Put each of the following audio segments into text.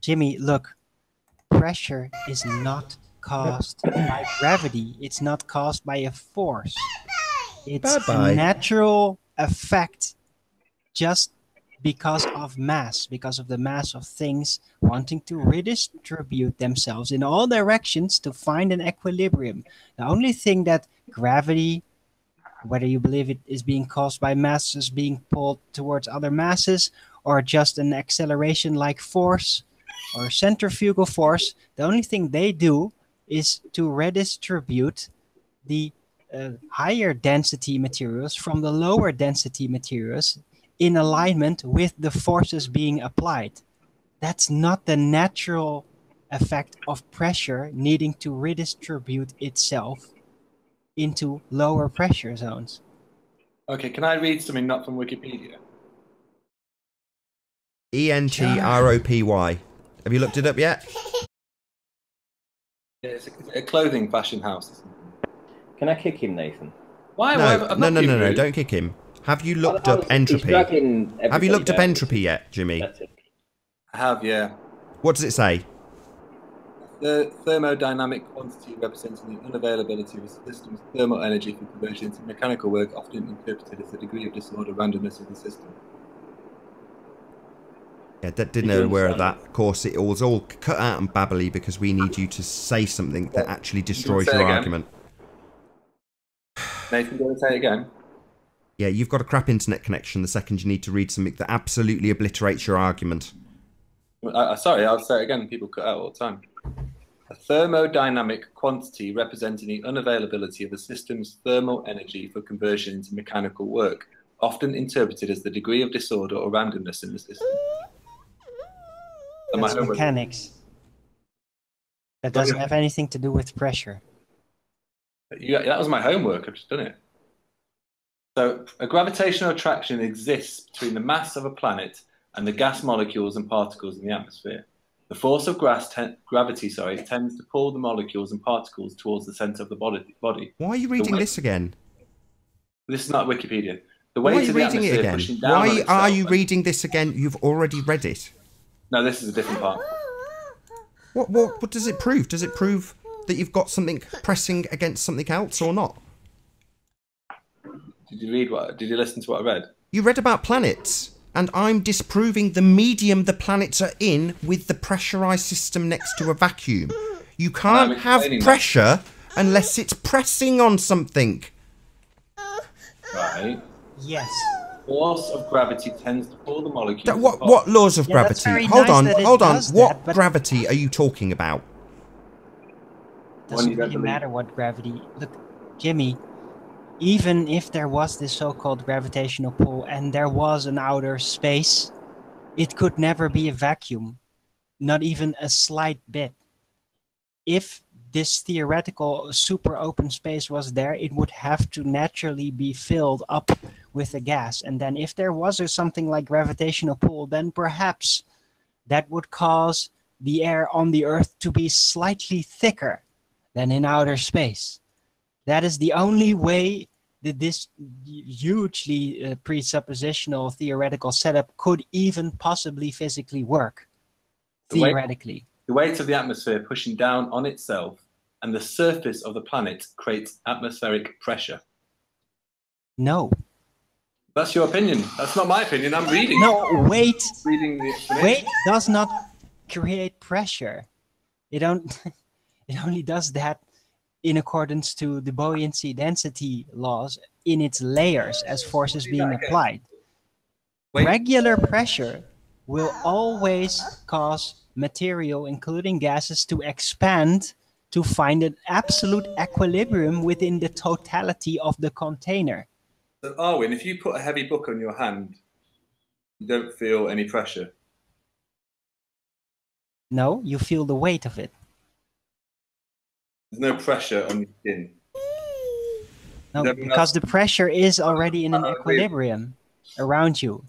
Jimmy, look, pressure is not caused by gravity. It's not caused by a force. It's a natural effect just because of mass, because of the mass of things wanting to redistribute themselves in all directions to find an equilibrium. The only thing that gravity, whether you believe it is being caused by masses being pulled towards other masses or just an acceleration like force or centrifugal force, the only thing they do is to redistribute the higher density materials from the lower density materials in alignment with the forces being applied. That's not the natural effect of pressure needing to redistribute itself into lower pressure zones. Okay, can I read something not from Wikipedia? ENTROPY. Have you looked it up yet? Yeah, it's a clothing fashion house. Can I kick him, Nathan? Why? No, don't kick him. Have you looked up entropy? Have you looked up entropy yet, Jimmy? I have, yeah. What does it say? The thermodynamic quantity representing the unavailability of a system's thermal energy for conversion into mechanical work, often interpreted as the degree of disorder randomness of the system. Yeah, didn't know aware of that. Of course, it was all cut out and babbly because we need you to say something that actually destroys your argument. Nathan, do you want to say it again? Yeah, you've got a crap internet connection the second you need to read something that absolutely obliterates your argument. Sorry, I'll say it again. People cut out all the time. A thermodynamic quantity representing the unavailability of a system's thermal energy for conversion into mechanical work, often interpreted as the degree of disorder or randomness in the system. That's mechanics. That doesn't have anything to do with pressure. Yeah, that was my homework. I've just done it. So, a gravitational attraction exists between the mass of a planet and the gas molecules and particles in the atmosphere. The force of gravity tends to pull the molecules and particles towards the center of the body. Why are you reading this again? This is not Wikipedia. Why are you reading it again? Why are you reading this again? You've already read it. No, this is a different part. What does it prove? Does it prove that you've got something pressing against something else or not? Did you read what? Did you listen to what I read? You read about planets, and I'm disproving the medium the planets are in with the pressurized system next to a vacuum. You can't have pressure unless it's pressing on something. Right. Yes. Force of gravity tends to pull the molecules. What laws of gravity? Hold on. What gravity are you talking about? Doesn't really matter what gravity. Look, Jimmy, even if there was this so-called gravitational pull and there was an outer space, it could never be a vacuum, not even a slight bit. If this theoretical super open space was there, it would have to naturally be filled up with a gas. And then if there was something like gravitational pull, then perhaps that would cause the air on the Earth to be slightly thicker than in outer space. That is the only way that this hugely presuppositional theoretical setup could even possibly physically work, theoretically. The weight of the atmosphere pushing down on itself and the surface of the planet creates atmospheric pressure. No. That's your opinion. That's not my opinion. I'm reading. No, weight. Reading the explanation. Weight does not create pressure. It only does that in accordance to the buoyancy density laws in its layers as forces being applied. Regular pressure will always cause material, including gases, to expand to find an absolute equilibrium within the totality of the container. So, Arwin, if you put a heavy book on your hand, you don't feel any pressure? No, you feel the weight of it. There's no pressure on your skin? No, because the pressure is already in an equilibrium around you.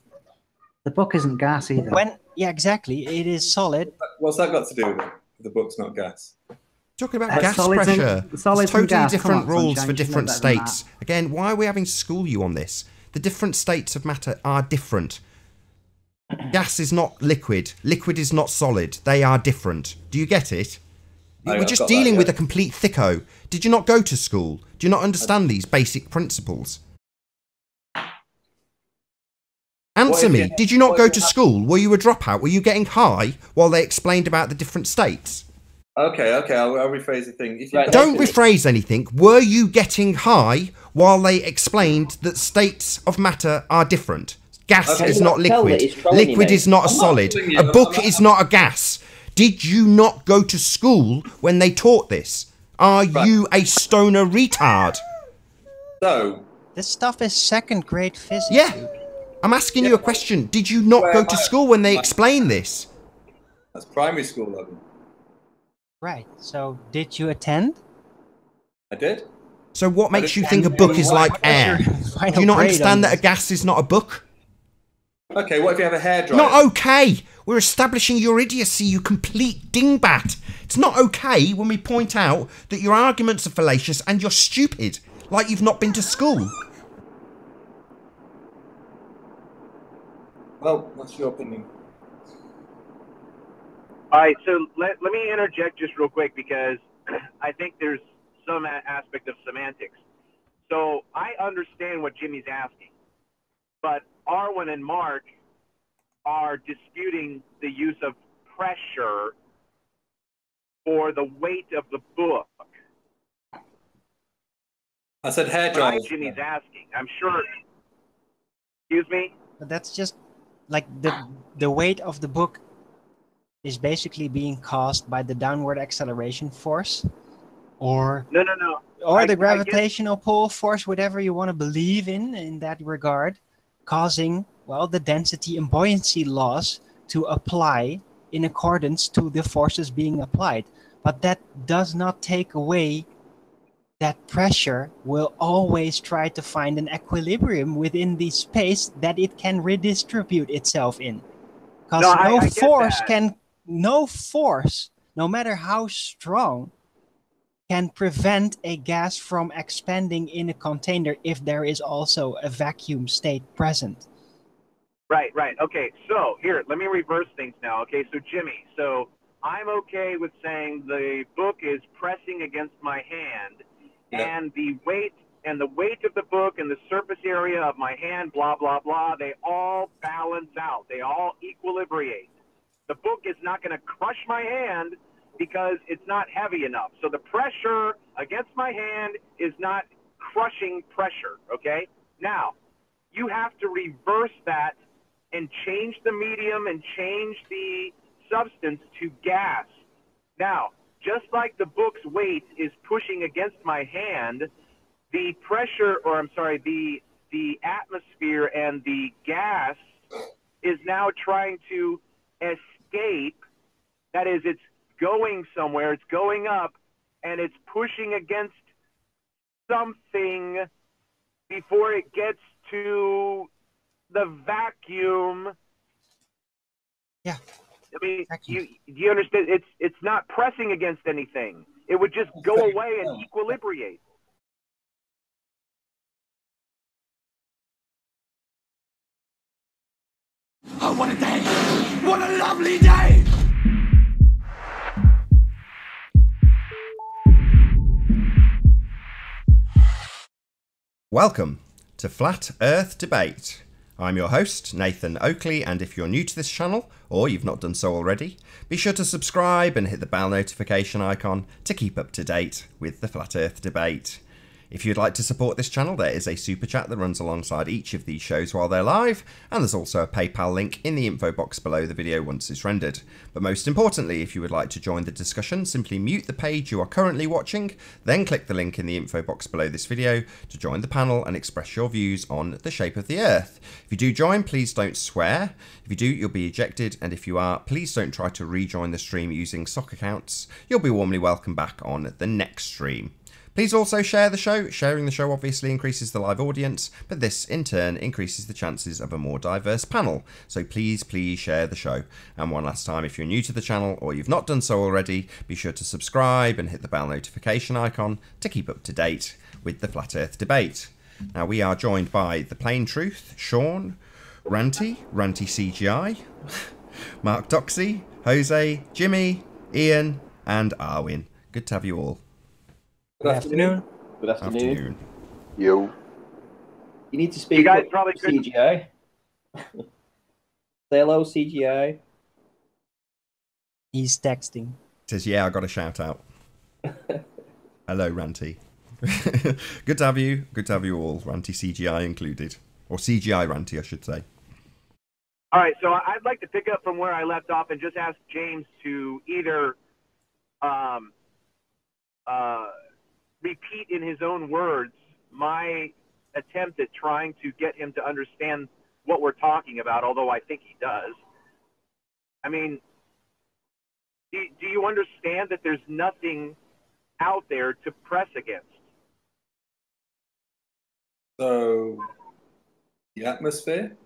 The book isn't gas either. Yeah, exactly. It is solid. What's that got to do with it? The book's not gas. Talking about gas pressure. There's totally different rules for different states. Again, why are we having to school you on this? The different states of matter are different. Gas is not liquid. Liquid is not solid. They are different. Do you get it? We're just dealing with a complete thicko. Did you not go to school? Do you not understand these basic principles? Answer me. Did you not go to school? Were you a dropout? Were you getting high while they explained about the different states? Okay, I'll rephrase the thing. Don't rephrase anything. Were you getting high while they explained that states of matter are different? Gas is not liquid. Liquid is not a solid. A book is not a gas. Did you not go to school when they taught this? Are you a stoner retard? So this stuff is second grade physics. Yeah. Dude. I'm asking you a question. Did you not go to school when they explained this? That's primary school level. Right. So did you attend? I did. So what makes you think a book is like air? Do you not understand that a gas is not a book? Okay, what if you have a hairdryer? Not okay. We're establishing your idiocy, you complete dingbat. It's not okay when we point out that your arguments are fallacious and you're stupid, like you've not been to school. Well, what's your opinion? All right, so let me interject just real quick because I think there's some aspect of semantics. So I understand what Jimmy's asking, but Arwen and Mark are disputing the use of pressure for the weight of the book. I said hairdryer. Jimmy's asking. I'm sure. Excuse me? But that's just like the weight of the book is basically being caused by the downward acceleration force, or the gravitational pull force, whatever you want to believe in that regard, causing, well, the density and buoyancy laws to apply in accordance to the forces being applied. But that does not take away that pressure will always try to find an equilibrium within the space that it can redistribute itself in. Because no force, no matter how strong, can prevent a gas from expanding in a container if there is also a vacuum state present. Right. Okay, so here, let me reverse things now. Okay, so Jimmy, so I'm okay with saying the book is pressing against my hand, and the weight of the book and the surface area of my hand, blah, blah, blah, they all balance out. They all equilibrate. The book is not going to crush my hand because it's not heavy enough. So the pressure against my hand is not crushing pressure, okay? Now, you have to reverse that and change the medium and change the substance to gas. Now, just like the book's weight is pushing against my hand, the pressure, or I'm sorry, the atmosphere and the gas is now trying to escape. That is, it's going somewhere, it's going up, and it's pushing against something before it gets to the vacuum. Yeah. I mean, you understand? It's not pressing against anything. It would just go away and equilibrate. Oh, what a day! What a lovely day! Welcome to Flat Earth Debate. I'm your host, Nathan Oakley, and if you're new to this channel, or you've not done so already, be sure to subscribe and hit the bell notification icon to keep up to date with the Flat Earth Debate. If you'd like to support this channel, there is a super chat that runs alongside each of these shows while they're live, and there's also a PayPal link in the info box below the video once it's rendered. But most importantly, if you would like to join the discussion, simply mute the page you are currently watching, then click the link in the info box below this video to join the panel and express your views on the shape of the Earth. If you do join, please don't swear. If you do, you'll be ejected, and if you are, please don't try to rejoin the stream using sock accounts. You'll be warmly welcomed back on the next stream. Please also share the show. Sharing the show obviously increases the live audience, but this in turn increases the chances of a more diverse panel. So please share the show. And one last time, if you're new to the channel or you've not done so already, be sure to subscribe and hit the bell notification icon to keep up to date with the Flat Earth Debate. Now we are joined by The Plain Truth, Sean, Ranty CGI, Mark Doxy, Jose, Jimmy, Ian, and Arwin. Good to have you all. Good afternoon. Good afternoon. Yo. You need to speak. You guys probably CGI. Say hello, CGI. He's texting. Says, yeah, I got a shout out. Hello, Ranty. Good to have you. Good to have you all. Ranty CGI included. Or CGI Ranty, I should say. All right, so I'd like to pick up from where I left off and just ask James to either repeat in his own words my attempt at trying to get him to understand what we're talking about, although I think he does. I mean, do you understand that there's nothing out there to press against? So, the atmosphere?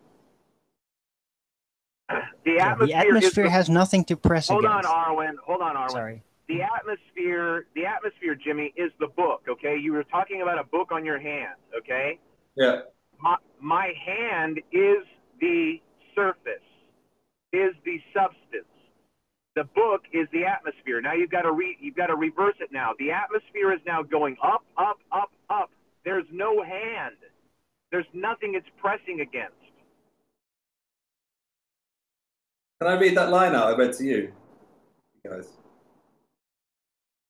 The atmosphere has nothing to press Hold against. Hold on, Arwen. Sorry. The atmosphere, Jimmy, is the book, okay? You were talking about a book on your hand, okay? Yeah. My hand is the surface, is the substance. The book is the atmosphere. Now you've got to reverse it now. The atmosphere is now going up, up, up, up. There's no hand. There's nothing it's pressing against. Can I read that line out I read to you guys?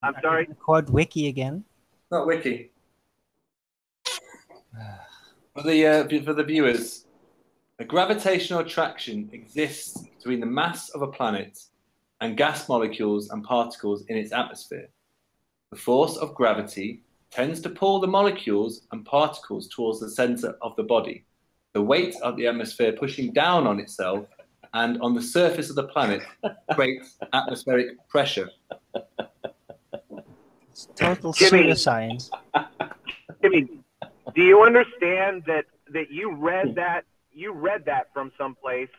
I'm sorry? Quote Wiki again. Not Wiki. For the viewers, a gravitational attraction exists between the mass of a planet and gas molecules and particles in its atmosphere. The force of gravity tends to pull the molecules and particles towards the center of the body. The weight of the atmosphere pushing down on itself and on the surface of the planet creates atmospheric pressure. It's total pseudoscience. Jimmy, do you understand that you read that from someplace,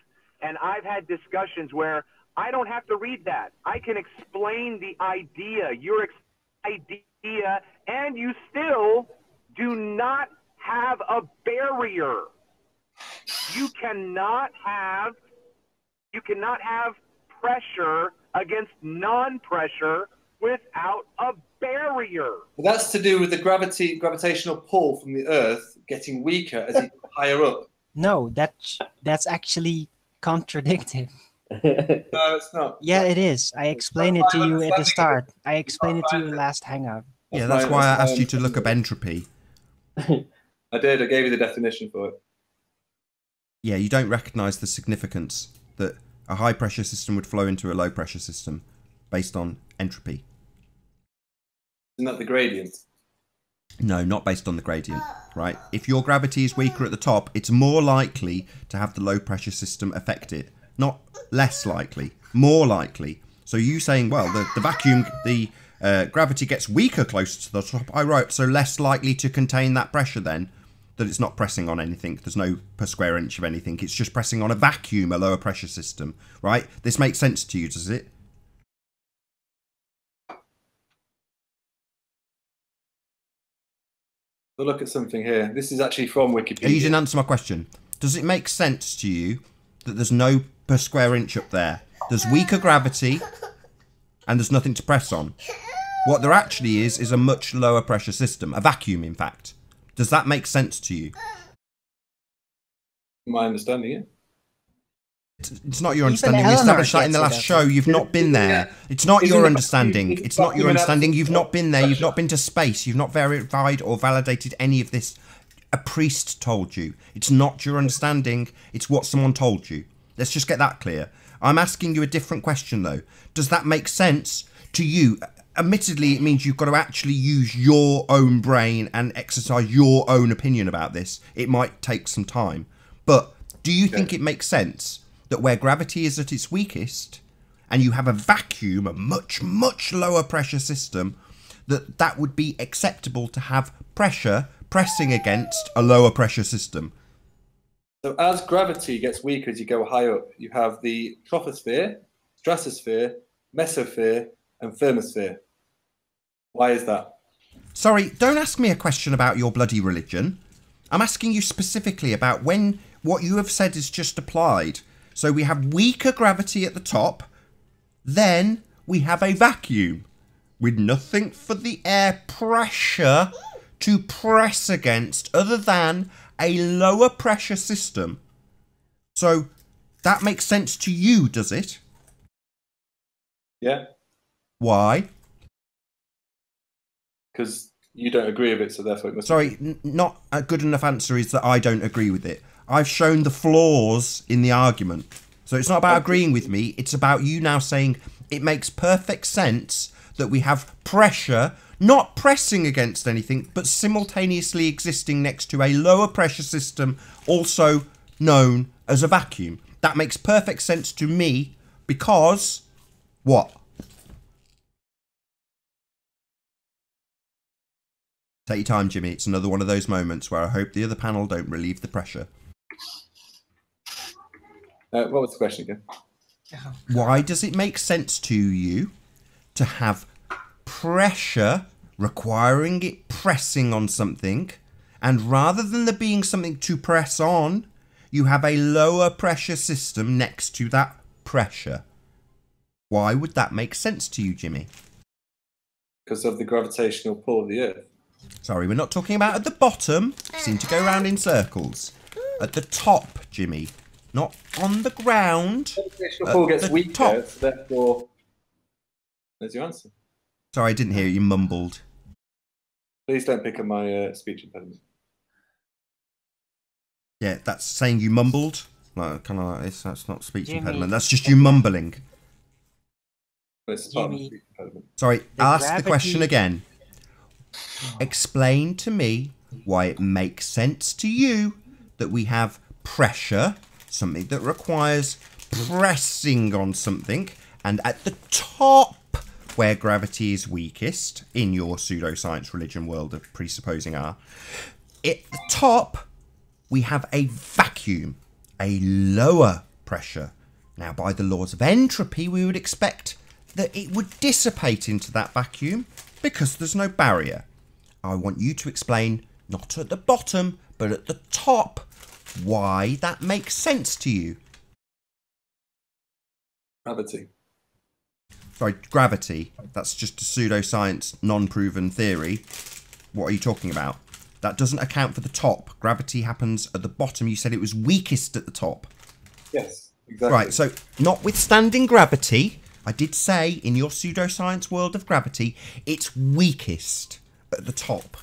and I've had discussions where I don't have to read that. I can explain the idea, your idea, and you still do not have a barrier. You cannot have pressure against non-pressure without a barrier. Well, that's to do with the gravitational pull from the Earth getting weaker as you go higher up. No, that's actually contradictive. No, it's not. Yeah, it is. I explained it to you at the start. I explained it to you last hangout. Yeah, that's why I asked you to look up entropy. I did. I gave you the definition for it. Yeah, you don't recognise the significance that a high pressure system would flow into a low pressure system based on entropy. Isn't that the gradient? No, not based on the gradient, right? If your gravity is weaker at the top, it's more likely to have the low pressure system affect it. Not less likely, more likely. So you saying, well, the vacuum, the gravity gets weaker closer to the top. I wrote, so less likely to contain that pressure then, that it's not pressing on anything. There's no per square inch of anything. It's just pressing on a vacuum, a lower pressure system, right? This makes sense to you, does it? We'll look at something here. This is actually from Wikipedia. You didn't answer my question. Does it make sense to you that there's no per square inch up there? There's weaker gravity and there's nothing to press on. What there actually is a much lower pressure system, a vacuum in fact. Does that make sense to you? My understanding, yeah. It's not your understanding. We established that in the last show. You've not been there. It's not your understanding. It's not your understanding. You've not been there. You've not been to space. You've not verified or validated any of this. A priest told you. It's not your understanding. It's what someone told you. Let's just get that clear. I'm asking you a different question, though. Does that make sense to you? Admittedly, it means you've got to actually use your own brain and exercise your own opinion about this. It might take some time. But do you think it makes sense that where gravity is at its weakest and you have a vacuum, a much, much lower pressure system, that would be acceptable to have pressure pressing against a lower pressure system? So as gravity gets weaker as you go high up, you have the troposphere, stratosphere, mesosphere, and thermosphere. Why is that? Sorry, don't ask me a question about your bloody religion. I'm asking you specifically about when what you have said is just applied. So we have weaker gravity at the top, then we have a vacuum with nothing for the air pressure to press against other than a lower pressure system. So that makes sense to you, does it? Yeah. Why? Because you don't agree with it, so therefore it must. Sorry, not a good enough answer is that I don't agree with it. I've shown the flaws in the argument. So it's not about agreeing with me, it's about you now saying it makes perfect sense that we have pressure not pressing against anything, but simultaneously existing next to a lower pressure system, also known as a vacuum. That makes perfect sense to me because... what? Take your time, Jimmy. It's another one of those moments where I hope the other panel don't relieve the pressure. What was the question again? Why does it make sense to you to have pressure requiring it pressing on something, and rather than there being something to press on, you have a lower pressure system next to that pressure? Why would that make sense to you, Jimmy? Because of the gravitational pull of the Earth. Sorry, we're not talking about at the bottom. You seem to go round in circles. At the top, Jimmy. Not on the ground. The gravitational pull gets weaker, top. so therefore... There's your answer. Sorry, I didn't hear you mumbled. Please don't pick up my speech impediment. Yeah, that's saying you mumbled. Like, kind of like this. That's not speech Jimmy. impediment. That's just you mumbling. It's part of the Jimmy. speech impediment. Sorry, The ask the gravity- question again. Explain to me why it makes sense to you that we have pressure, something that requires pressing on something, and at the top, where gravity is weakest, in your pseudoscience religion world of presupposing R, at the top, we have a vacuum, a lower pressure. Now, by the laws of entropy, we would expect that it would dissipate into that vacuum because there's no barrier. I want you to explain, not at the bottom, but at the top, why that makes sense to you. Gravity. Sorry, gravity. That's just a pseudoscience, non-proven theory. What are you talking about? That doesn't account for the top. Gravity happens at the bottom. You said it was weakest at the top. Yes, exactly. Right, so notwithstanding gravity, I did say in your pseudoscience world of gravity, it's weakest at the top.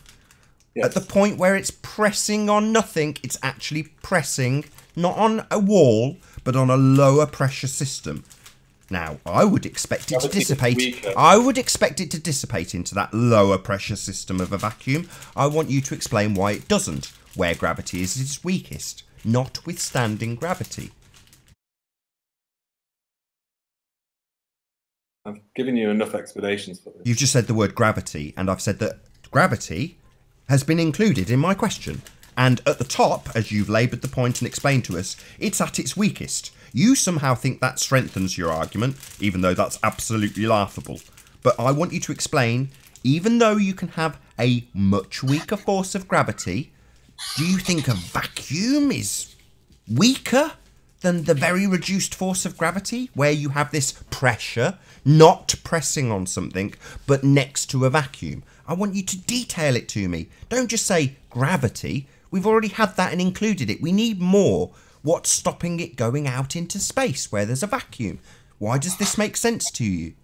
Yes. At the point where it's pressing on nothing, it's actually pressing not on a wall, but on a lower pressure system. Now, I would expect it to dissipate. I would expect it to dissipate into that lower pressure system of a vacuum. I want you to explain why it doesn't, where gravity is its weakest, notwithstanding gravity. I've given you enough explanations for this. You've just said the word gravity, and I've said that gravity has been included in my question. And at the top, as you've laboured the point and explained to us, it's at its weakest. You somehow think that strengthens your argument, even though that's absolutely laughable. But I want you to explain, even though you can have a much weaker force of gravity, do you think a vacuum is weaker than the very reduced force of gravity, where you have this pressure, not pressing on something, but next to a vacuum? I want you to detail it to me. Don't just say gravity. We've already had that and included it. We need more. What's stopping it going out into space where there's a vacuum? Why does this make sense to you?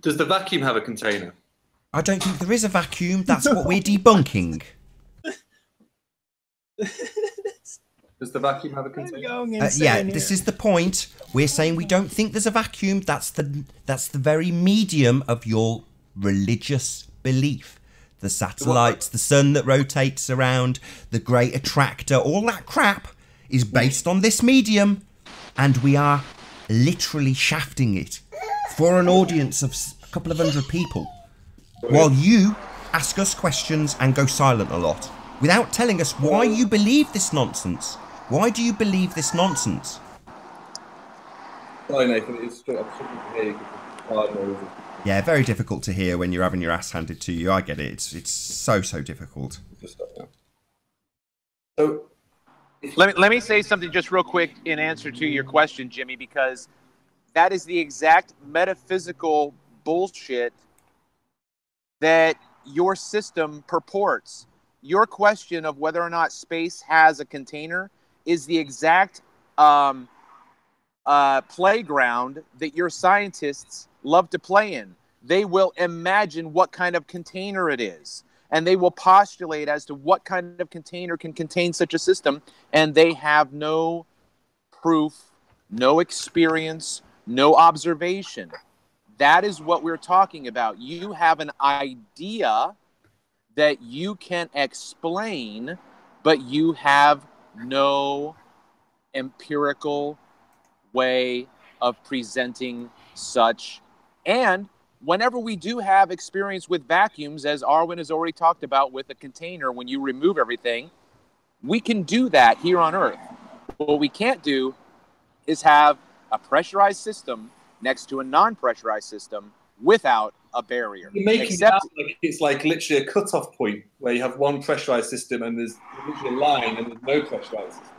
Does the vacuum have a container? I don't think there is a vacuum. That's what we're debunking. Does the vacuum have a container? Yeah, this is the point. We're saying we don't think there's a vacuum. That's the very medium of your religious belief. The satellites, the sun that rotates around, the great attractor, all that crap is based on this medium. And we are literally shafting it for an audience of a couple of hundred people. While you ask us questions and go silent a lot. Without telling us why you believe this nonsense. Why do you believe this nonsense? Sorry, Nathan, it's I'm struggling to hear you. Yeah, very difficult to hear when you're having your ass handed to you. I get it. It's so difficult. So let me say something just real quick in answer to your question, Jimmy, because that is the exact metaphysical bullshit that your system purports. Your question of whether or not space has a container is the exact playground that your scientists love to play in. They will imagine what kind of container it is, and they will postulate as to what kind of container can contain such a system, and they have no proof, no experience, no observation. That is what we're talking about. You have an idea that you can explain, but you have no empirical way of presenting such. And whenever we do have experience with vacuums, as Arwen has already talked about with a container, when you remove everything, we can do that here on Earth. What we can't do is have a pressurized system next to a non-pressurized system without a barrier. You're making it sound like it's like literally a cut-off point where you have one pressurized system and there's literally a line and there's no pressurized system.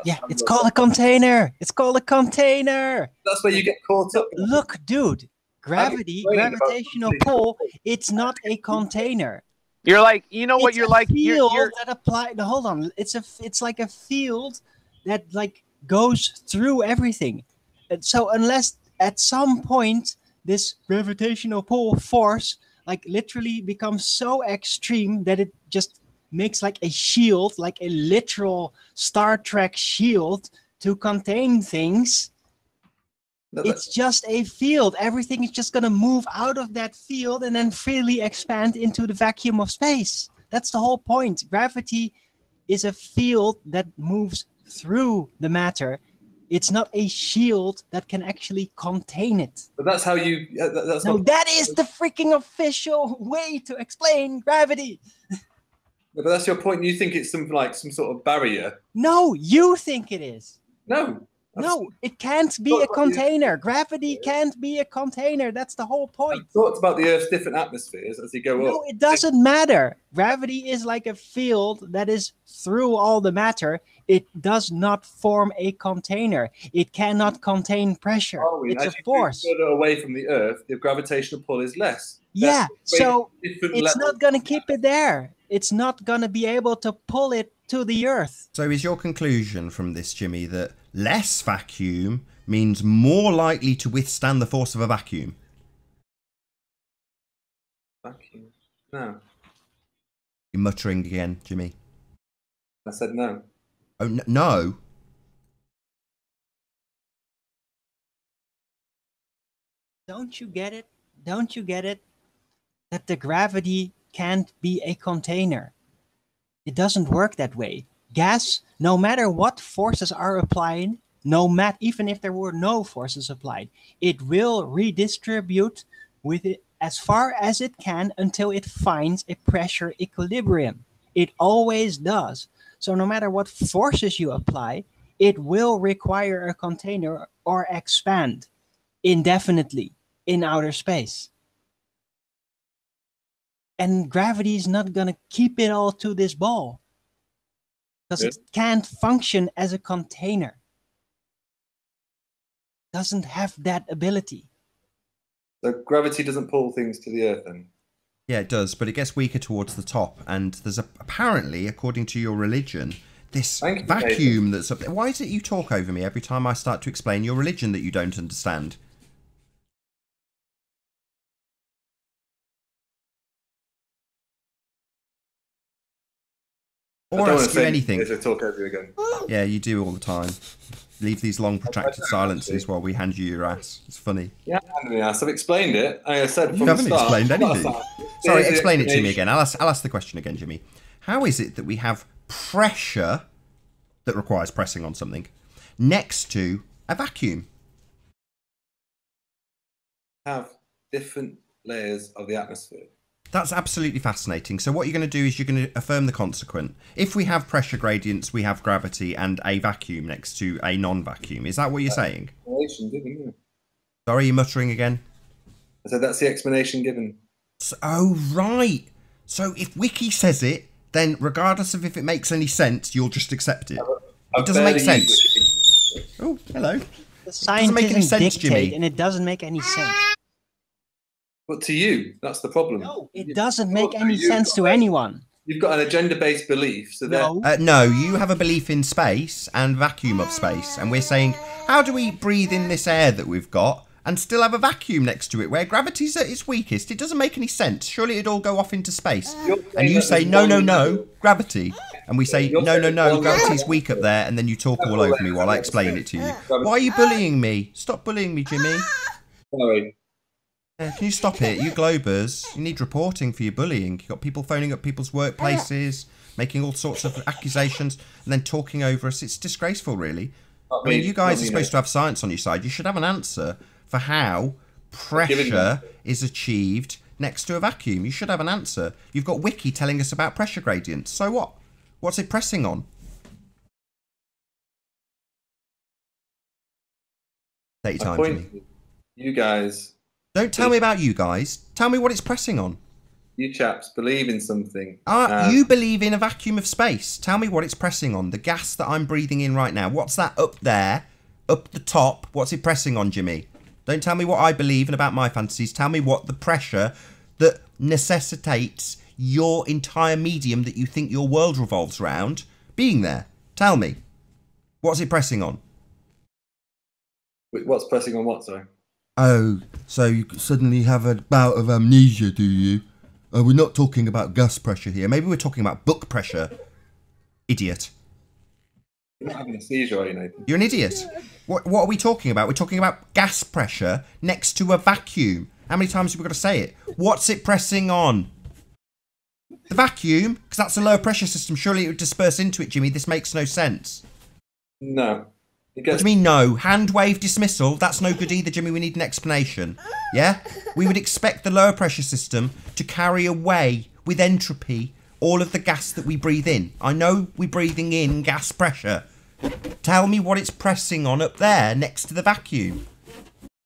Yeah, it's called a container. It's called a container. That's where you get caught up. Look, dude, gravitational pull, it's not a container. You're like, you know what, you're like, field that apply. Hold on, it's like a field that like goes through everything. And so unless at some point this gravitational pull force like literally becomes so extreme that it just makes like a shield, like a literal Star Trek shield to contain things. It's just a field. Everything is just going to move out of that field and then freely expand into the vacuum of space. That's the whole point. Gravity is a field that moves through the matter. It's not a shield that can actually contain it. But that's how you... that is the freaking official way to explain gravity. But that's your point. You think it's some sort of barrier. No, you think it is. No, it can't be a container. Gravity can't be a container. That's the whole point. I've talked about the Earth's different atmospheres as you go up. No, it doesn't matter. Gravity is like a field that is through all the matter. It does not form a container. It cannot contain pressure. It's a force. Further away from the Earth, the gravitational pull is less. Yeah, so it's not going to keep it there. It's not going to be able to pull it to the Earth. So is your conclusion from this, Jimmy, that less vacuum means more likely to withstand the force of a vacuum? Vacuum? No. You're muttering again, Jimmy. I said no. Oh, no? Don't you get it? Don't you get it? That the gravity can't be a container. It doesn't work that way. Gas, no matter what forces are applied, even if there were no forces applied, it will redistribute with it as far as it can until it finds a pressure equilibrium. It always does. So no matter what forces you apply, it will require a container or expand indefinitely in outer space. And gravity is not going to keep it all to this ball because it can't function as a container. Doesn't have that ability. So gravity doesn't pull things to the Earth then? Yeah, it does, but it gets weaker towards the top. And there's apparently, according to your religion, this vacuum that's up there. Why is it you talk over me every time I start to explain your religion that you don't understand? Or ask you anything. Talk over you again. Yeah, you do all the time. Leave these long protracted silences while we hand you your ass. It's funny. Yeah, hand me ass. I've explained it. I said from you haven't the start, explained anything. Sorry, explain it to me again. I'll ask the question again, Jimmy. How is it that we have pressure that requires pressing on something next to a vacuum? Have different layers of the atmosphere. That's absolutely fascinating. So what you're going to do is you're going to affirm the consequent. If we have pressure gradients, we have gravity and a vacuum next to a non-vacuum. Is that what you're saying? Didn't you? Sorry, you're muttering again? I said that's the explanation given. So, oh, right. So if Wiki says it, then regardless of if it makes any sense, you'll just accept it. It doesn't make sense. Oh, hello. The science make any sense, Jimmy. And it doesn't make any sense. But to you, that's the problem. No, it doesn't make any sense to anyone. You've got an agenda-based belief, so no, you have a belief in space and vacuum of space, and we're saying, how do we breathe in this air that we've got and still have a vacuum next to it where gravity's at its weakest? It doesn't make any sense. Surely it'd all go off into space. And you say, no, no, no, gravity. And we say, no, no, no, gravity's weak up there, and then you talk all over me while I explain it to you. Why are you bullying me? Stop bullying me, Jimmy. Sorry. Can you stop it? You Globers, you need reporting for your bullying. You've got people phoning up people's workplaces, making all sorts of accusations, and then talking over us. It's disgraceful, really. I mean, you guys are supposed to have science on your side. You should have an answer for how pressure is achieved next to a vacuum. You should have an answer. You've got Wiki telling us about pressure gradients. So what? What's it pressing on? Take your time, Jimmy. You guys... Don't tell me about you guys. Tell me what it's pressing on. You chaps believe in something. You believe in a vacuum of space. Tell me what it's pressing on. The gas that I'm breathing in right now. What's that up there? Up the top? What's it pressing on, Jimmy? Don't tell me what I believe and about my fantasies. Tell me what the pressure that necessitates your entire medium that you think your world revolves around being there. Tell me. What's it pressing on? What's pressing on what, sorry? Oh, so you suddenly have a bout of amnesia, do you? We're not talking about gas pressure here. Maybe we're talking about book pressure. Idiot. You're not having a seizure, are you, Nathan? You're an idiot. What are we talking about? We're talking about gas pressure next to a vacuum. How many times have we got to say it? What's it pressing on? The vacuum? Because that's a lower pressure system. Surely it would disperse into it, Jimmy. This makes no sense. No. What do you mean no? Hand wave dismissal? That's no good either, Jimmy. We need an explanation. Yeah? We would expect the lower pressure system to carry away with entropy all of the gas that we breathe in. I know we're breathing in gas pressure. Tell me what it's pressing on up there next to the vacuum.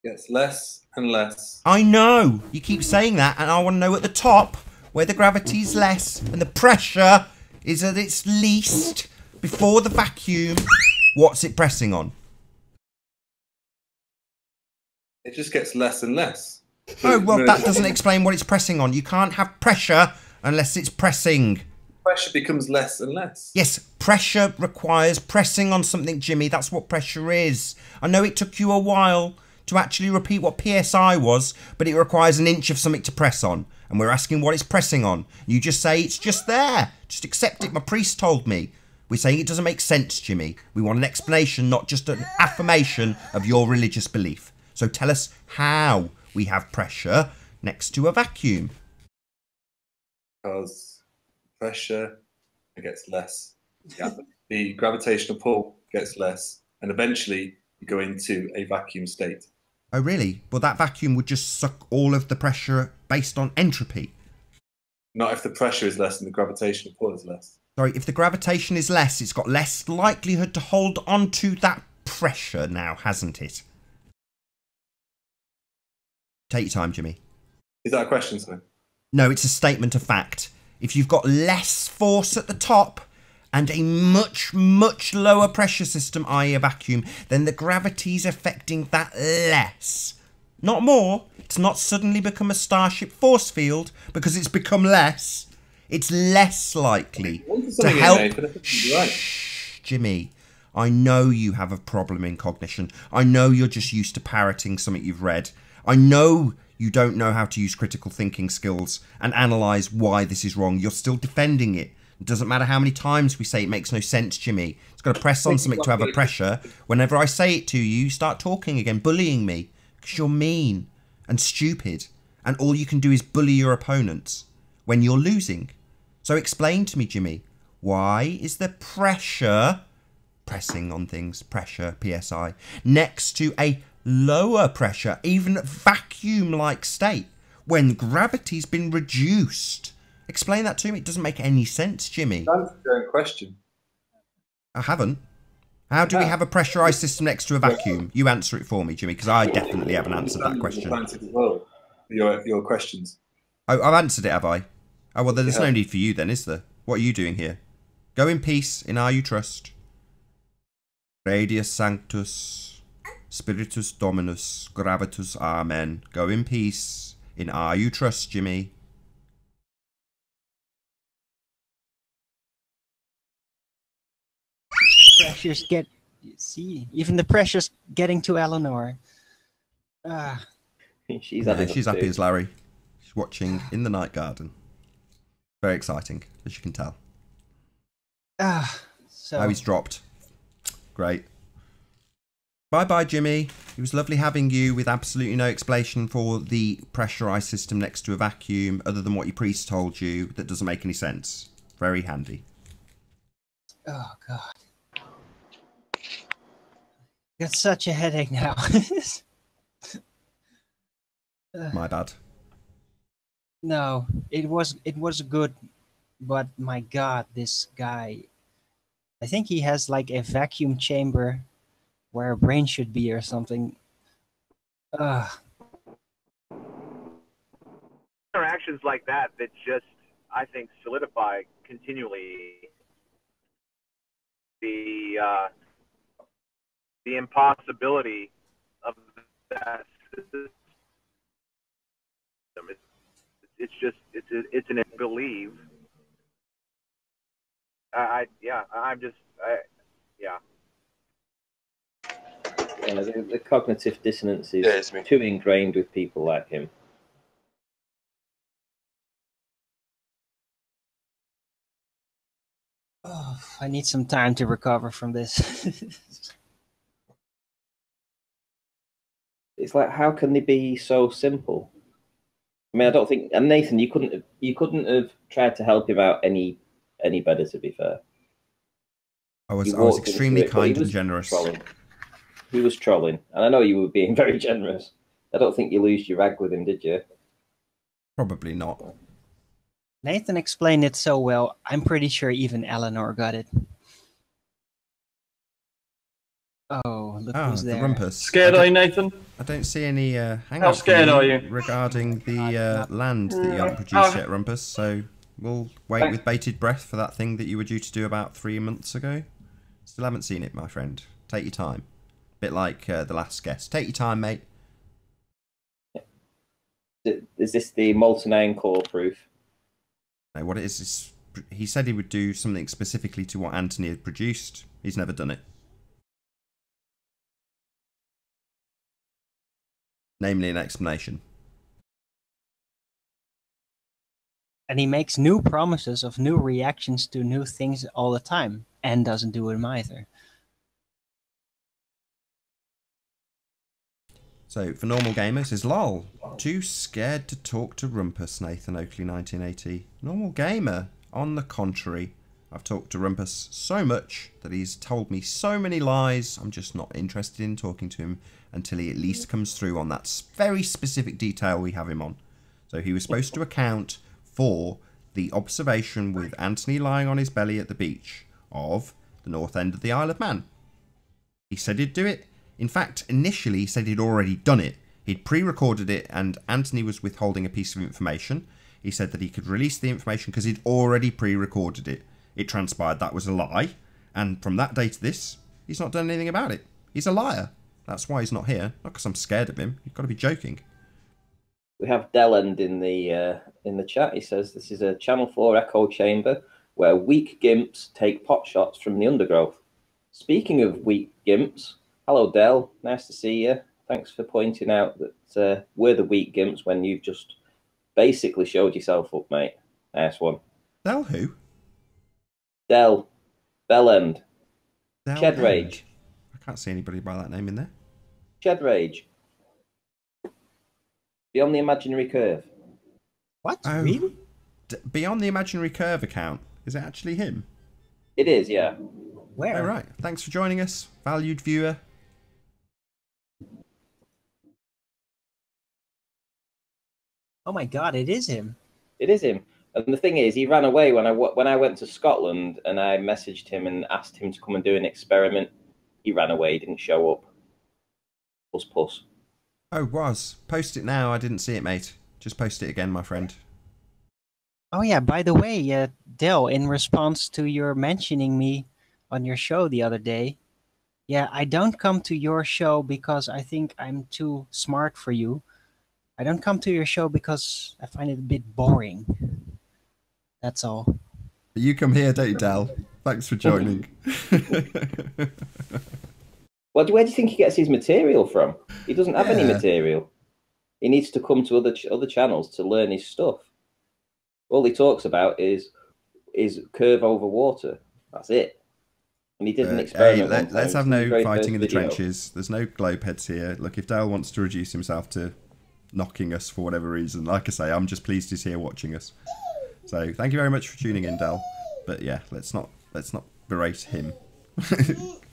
Gets less and less. I know. You keep saying that, and I want to know at the top where the gravity's less and the pressure is at its least before the vacuum. What's it pressing on? It just gets less and less. Oh, well, that doesn't explain what it's pressing on. You can't have pressure unless it's pressing. Pressure becomes less and less. Yes, pressure requires pressing on something, Jimmy. That's what pressure is. I know it took you a while to actually repeat what PSI was, but it requires an inch of something to press on. And we're asking what it's pressing on. You just say it's just there. Just accept it. My priest told me. We're saying it doesn't make sense, Jimmy. We want an explanation, not just an affirmation of your religious belief. So tell us how we have pressure next to a vacuum. Because pressure gets less. Yeah. The gravitational pull gets less. And eventually you go into a vacuum state. Oh, really? Well, that vacuum would just suck all of the pressure based on entropy. Not if the pressure is less and the gravitational pull is less. Sorry, if the gravitation is less, it's got less likelihood to hold on to that pressure now, hasn't it? Take your time, Jimmy. Is that a question, sir? No, it's a statement of fact. If you've got less force at the top and a much, much lower pressure system, i.e. a vacuum, then the gravity's affecting that less. Not more. It's not suddenly become a starship force field because it's become less. It's less likely to help. Shh, Jimmy, I know you have a problem in cognition. I know you're just used to parroting something you've read. I know you don't know how to use critical thinking skills and analyse why this is wrong. You're still defending it. It doesn't matter how many times we say it makes no sense, Jimmy. It's got to press on something to have a pressure. Whenever I say it to you, you start talking again, bullying me. Because you're mean and stupid. And all you can do is bully your opponents when you're losing. So explain to me, Jimmy, why is the pressure, pressing on things, pressure, PSI, next to a lower pressure, even vacuum-like state, when gravity's been reduced? Explain that to me. It doesn't make any sense, Jimmy. Answer your own question. I haven't. How do we have a pressurised system next to a vacuum? You answer it for me, Jimmy, because I definitely haven't answered that question. your questions. Oh, I've answered it, have I? Oh, well, there's no need for you then, is there? What are you doing here? Go in peace, in our you trust. Radius Sanctus, Spiritus Dominus, Gravitus Amen. Go in peace, in our you trust, Jimmy. Pressure's see, even the pressure's getting to Eleanor. She's happy as Larry. She's watching in the night garden. Very exciting, as you can tell. So Oh, he's dropped. Great. Bye-bye, Jimmy. It was lovely having you with absolutely no explanation for the pressurized system next to a vacuum other than what your priest told you that doesn't make any sense. Very handy. Oh, God. Got such a headache now. My bad. No, it was good, but my God, this guy, I think he has like a vacuum chamber where a brain should be or something. Interactions like that just, I think, solidify continually the impossibility of that system. It's an believe. Yeah. The cognitive dissonance is too ingrained with people like him. Oh, I need some time to recover from this. It's like, how can they be so simple? I mean, I don't think. And Nathan, you couldn't have tried to help him out any better. To be fair, I was extremely kind and generous. He was trolling, and I know you were being very generous. I don't think you lost your rag with him, did you? Probably not. Nathan explained it so well. I'm pretty sure even Eleanor got it. Oh, look who's there. The rumpus. Scared are you, Nathan? I don't see any How scared are you? Regarding the land that you haven't produced yet, Rumpus, so we'll wait with bated breath for that thing that you were due to do about 3 months ago. Still haven't seen it, my friend. Take your time. Bit like the last guest. Take your time, mate. Is this the molten iron core proof? No, what it is he said he would do something specifically to what Anthony had produced. He's never done it. Namely an explanation. And he makes new promises of new reactions to new things all the time, and doesn't do them either. So, for normal gamers, is lol. Too scared to talk to Rumpus, Nathan Oakley 1980. Normal gamer. On the contrary, I've talked to Rumpus so much that he's told me so many lies, I'm just not interested in talking to him until he at least comes through on that very specific detail we have him on. So he was supposed to account for the observation with Anthony lying on his belly at the beach of the north end of the Isle of Man. He said he'd do it. In fact, initially he said he'd already done it. He'd pre-recorded it and Anthony was withholding a piece of information. He said that he could release the information because he'd already pre-recorded it. It transpired that was a lie. And from that day to this, he's not done anything about it. He's a liar. That's why he's not here. Not because I'm scared of him. You've got to be joking. We have Delend in the chat. He says this is a Channel 4 echo chamber where weak gimps take pot shots from the undergrowth. Speaking of weak gimps, hello Del, nice to see you. Thanks for pointing out that we're the weak gimps when you've just basically showed yourself up, mate. Nice one. Del who? Del. Bellend. Shed Rage. I can't see anybody by that name in there. Shed Rage. Beyond the Imaginary Curve. What? Really? Beyond the Imaginary Curve account. Is it actually him? It is, yeah. Where? Oh, right. Thanks for joining us, valued viewer. Oh my God, it is him. It is him. And the thing is, he ran away when I went to Scotland and I messaged him and asked him to come and do an experiment. He ran away, he didn't show up. Puss. Oh, was. Post it now. I didn't see it, mate. Just post it again, my friend. Oh yeah, by the way, Dell, in response to your mentioning me on your show the other day, yeah, I don't come to your show because I think I'm too smart for you. I don't come to your show because I find it a bit boring. That's all. But you come here, don't you, Dal? Thanks for joining. Well, where do you think he gets his material from? He doesn't have any material. He needs to come to other channels to learn his stuff. All he talks about is curve over water. That's it. And he did an experiment. Hey, let's have no fighting in the trenches. There's no globe heads here. Look, if Dale wants to reduce himself to knocking us for whatever reason, like I say, I'm just pleased he's here watching us. So thank you very much for tuning in, Dale. But yeah, let's not berate him.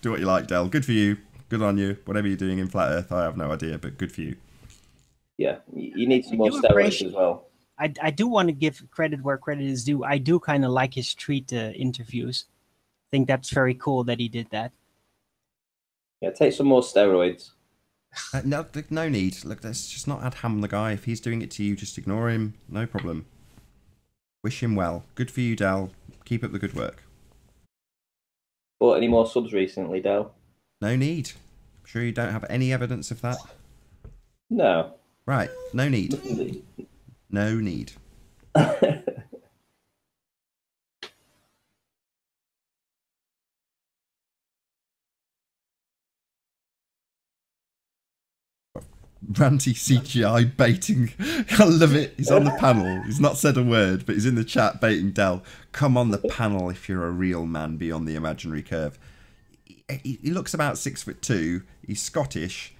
Do what you like, Dale. Good for you. Good on you. Whatever you're doing in Flat Earth, I have no idea, but good for you. Yeah, you need some more steroids as well. I do want to give credit where credit is due. I do kind of like his street interviews. I think that's very cool that he did that. Yeah, take some more steroids. No need. Look, let's just not ad ham the guy. If he's doing it to you, just ignore him. No problem. Wish him well. Good for you, Dal. Keep up the good work. Bought any more subs recently, Dal? No need. I'm sure you don't have any evidence of that. No. Right. No need. No need. Ranty CGI baiting. I love it. He's on the panel. He's not said a word, but he's in the chat baiting Del. Come on the panel if you're a real man beyond the imaginary curve. He looks about 6'2". He's Scottish.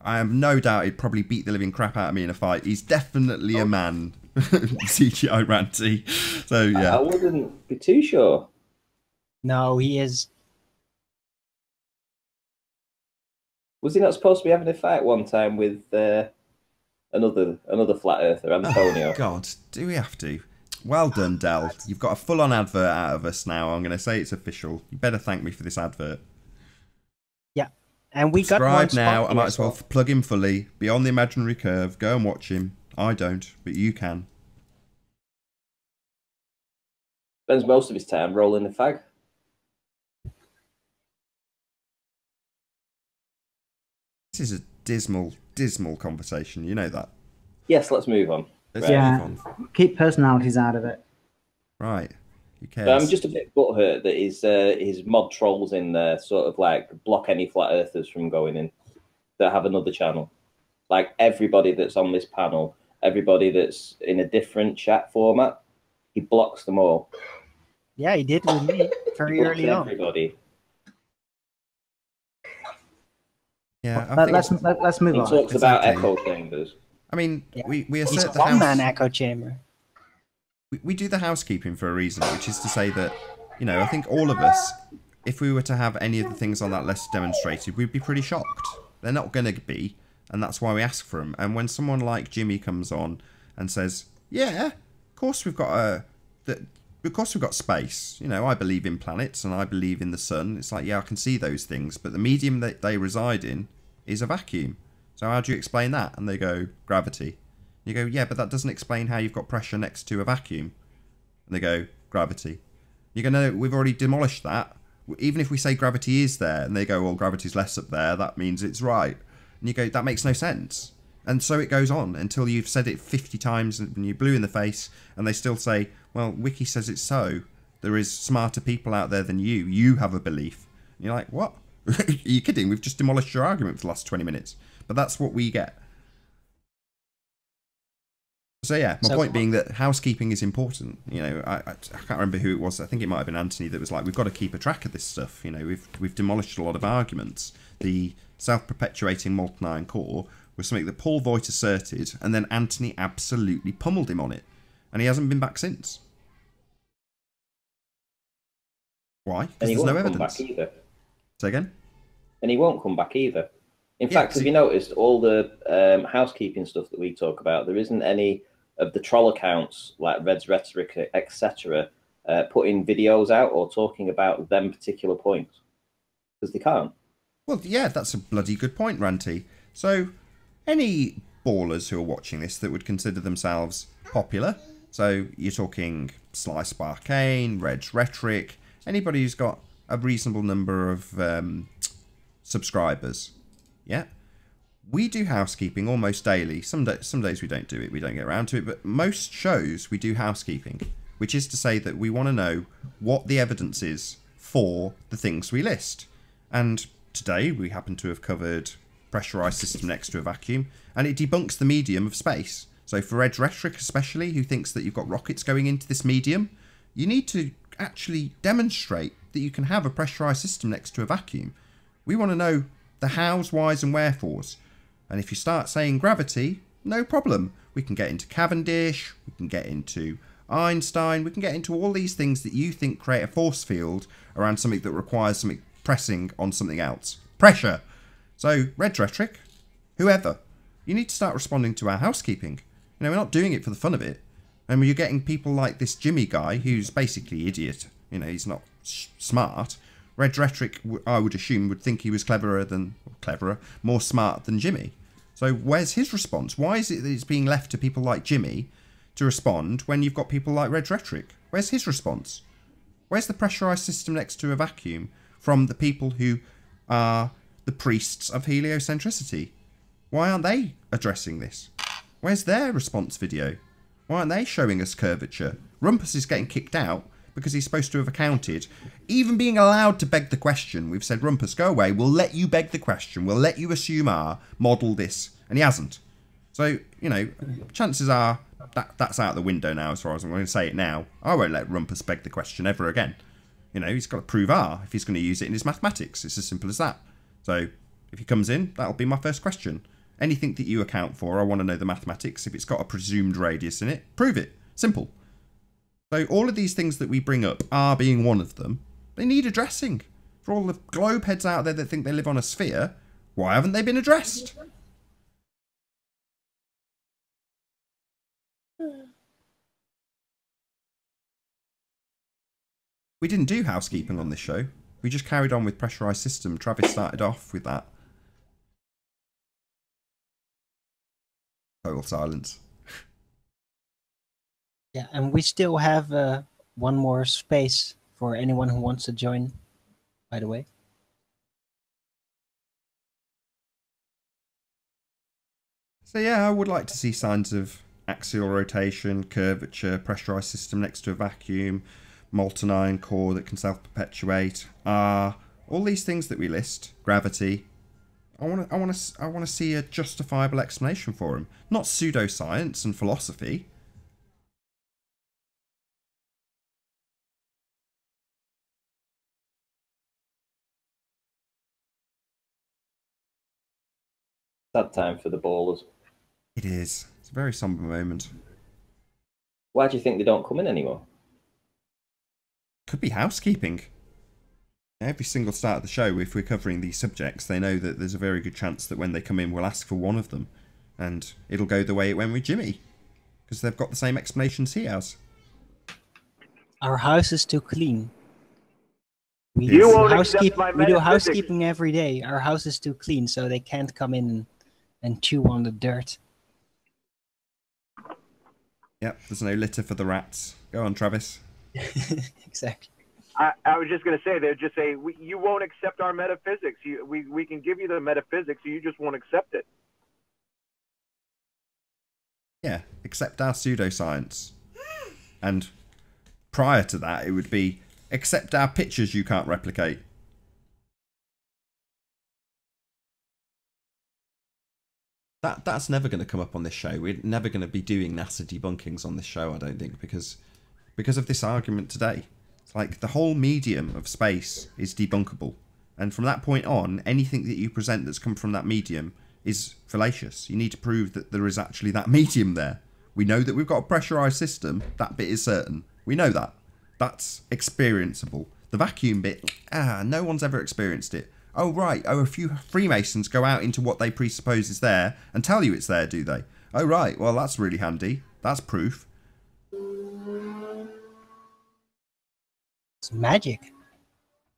I have no doubt he'd probably beat the living crap out of me in a fight. He's definitely a man. CGI Ranty. So yeah. I wouldn't be too sure. No, he is. Was he not supposed to be having a fight one time with another flat earther, Antonio? Oh, God, do we have to? Well done, Del. You've got a full-on advert out of us now. I'm going to say it's official. You better thank me for this advert. Yeah, and we got one subscribe now. I might as well plug him fully. Beyond the Imaginary Curve. Go and watch him. I don't, but you can. Spends most of his time rolling the fag. This is a dismal, dismal conversation. You know that. Yes, let's move on. Let's move on. Keep personalities out of it. Right. Who cares? I'm just a bit butthurt that his mod trolls in there sort of like block any flat earthers from going in that have another channel. Like everybody that's on this panel, everybody that's in a different chat format, he blocks them all. Yeah, he did with me very early on. Everybody. Yeah, let's move on. He talks about echo chambers. I mean, yeah. we assert He's the a house. one-man echo chamber. We do the housekeeping for a reason, which is to say that, you know, I think all of us, if we were to have any of the things on that list demonstrated, we'd be pretty shocked. They're not going to be, and that's why we ask for them. And when someone like Jimmy comes on and says, "Yeah, of course we've got space. You know, I believe in planets and I believe in the sun." It's like, yeah, I can see those things, but the medium that they reside in is a vacuum. So how do you explain that? And they go, gravity. You go, yeah, but that doesn't explain how you've got pressure next to a vacuum. And they go, gravity. You go, no, we've already demolished that. Even if we say gravity is there, and they go, well, gravity's less up there, that means it's right. And you go, that makes no sense. And so it goes on until you've said it 50 times and you're blue in the face, and they still say, well, Wiki says it's so. There is smarter people out there than you. You have a belief. And you're like, what? Are you kidding? We've just demolished your argument for the last 20 minutes. But that's what we get. So yeah, my point being that housekeeping is important. You know, I can't remember who it was. I think it might have been Anthony that was like, we've got to keep a track of this stuff. You know, we've demolished a lot of arguments. The self-perpetuating molten iron core was something that Paul Voigt asserted, and then Anthony absolutely pummeled him on it, and he hasn't been back since. Why? Because there's no evidence. Back either. Say again? And he won't come back either. In fact, have you noticed all the housekeeping stuff that we talk about, there isn't any of the troll accounts like Red's Rhetoric, etc., putting videos out or talking about them particular points? Because they can't. Well, yeah, that's a bloody good point, Ranty. So, any ballers who are watching this that would consider themselves popular. So you're talking Slice Barcane, Red's Rhetoric, anybody who's got a reasonable number of subscribers. Yeah. We do housekeeping almost daily. Some days we don't do it, we don't get around to it, but most shows we do housekeeping, which is to say that we want to know what the evidence is for the things we list. And today we happen to have covered pressurized system next to a vacuum, and it debunks the medium of space. So for Red's Rhetoric especially, who thinks that you've got rockets going into this medium, you need to actually demonstrate that you can have a pressurized system next to a vacuum. We want to know the hows, whys and wherefores. And if you start saying gravity, no problem. We can get into Cavendish, we can get into Einstein, we can get into all these things that you think create a force field around something that requires something pressing on something else. Pressure. So, Red's Rhetoric, whoever, you need to start responding to our housekeeping. You know, we're not doing it for the fun of it. And you're getting people like this Jimmy guy, who's basically idiot. You know, he's not smart. Red's Rhetoric, I would assume, would think he was more smart than Jimmy. So where's his response? Why is it that it's being left to people like Jimmy to respond when you've got people like Red's Rhetoric? Where's his response? Where's the pressurized system next to a vacuum from the people who are the priests of heliocentricity? Why aren't they addressing this? Where's their response video? Why aren't they showing us curvature? Rumpus is getting kicked out because he's supposed to have accounted, even being allowed to beg the question. We've said, Rumpus, go away, we'll let you beg the question, we'll let you assume model this, and he hasn't. So, you know, chances are that's out the window now, as far as I'm going to say it now. I won't let Rumpus beg the question ever again. You know, he's got to prove R if he's going to use it in his mathematics. It's as simple as that. So, if he comes in, that'll be my first question. Anything that you account for, I want to know the mathematics. If it's got a presumed radius in it, prove it. Simple. So all of these things that we bring up, R being one of them, they need addressing. For all the globe heads out there that think they live on a sphere, why haven't they been addressed? We didn't do housekeeping on this show. We just carried on with pressurized system. Travis started off with that. Total silence. Yeah, and we still have one more space for anyone who wants to join, by the way. So yeah, I would like to see signs of axial rotation, curvature, pressurized system next to a vacuum, molten iron core that can self-perpetuate, all these things that we list, gravity. I want to see a justifiable explanation for them, not pseudoscience and philosophy. Sad time for the ballers. It is. It's a very somber moment. Why do you think they don't come in anymore? Could be housekeeping. Every single start of the show, if we're covering these subjects, they know that there's a very good chance that when they come in, we'll ask for one of them. And it'll go the way it went with Jimmy. Because they've got the same explanations he has. Our house is too clean. We You do won't accept my we do metaphysics. housekeeping every day. Our house is too clean, so they can't come in and chew on the dirt. Yep, there's no litter for the rats. Go on, Travis. Exactly. I was just going to say, they'd just say, you won't accept our metaphysics. We can give you the metaphysics, you just won't accept it. Yeah, accept our pseudoscience. And prior to that, it would be, accept our pictures you can't replicate. That's never going to come up on this show. We're never going to be doing NASA debunkings on this show, I don't think, because of this argument today. It's like the whole medium of space is debunkable. And from that point on, anything that you present that's come from that medium is fallacious. You need to prove that there is actually that medium there. We know that we've got a pressurized system. That bit is certain. We know that. That's experienceable. The vacuum bit, no one's ever experienced it. Oh, right. Oh, a few Freemasons go out into what they presuppose is there and tell you it's there, do they? Oh, right. Well, that's really handy. That's proof. It's magic.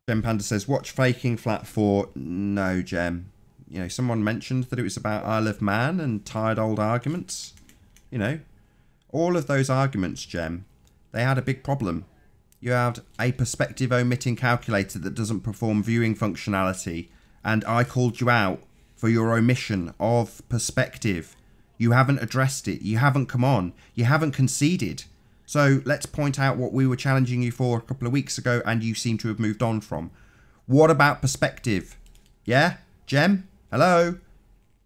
Gem Panda says, watch Faking Flat 4. No, Gem. You know, someone mentioned that it was about Isle of Man and tired old arguments. You know, all of those arguments, Gem, they had a big problem. You had a perspective omitting calculator that doesn't perform viewing functionality, and I called you out for your omission of perspective. You haven't addressed it. You haven't come on. You haven't conceded. So let's point out what we were challenging you for a couple of weeks ago and you seem to have moved on from. What about perspective? Yeah? Gem? Hello?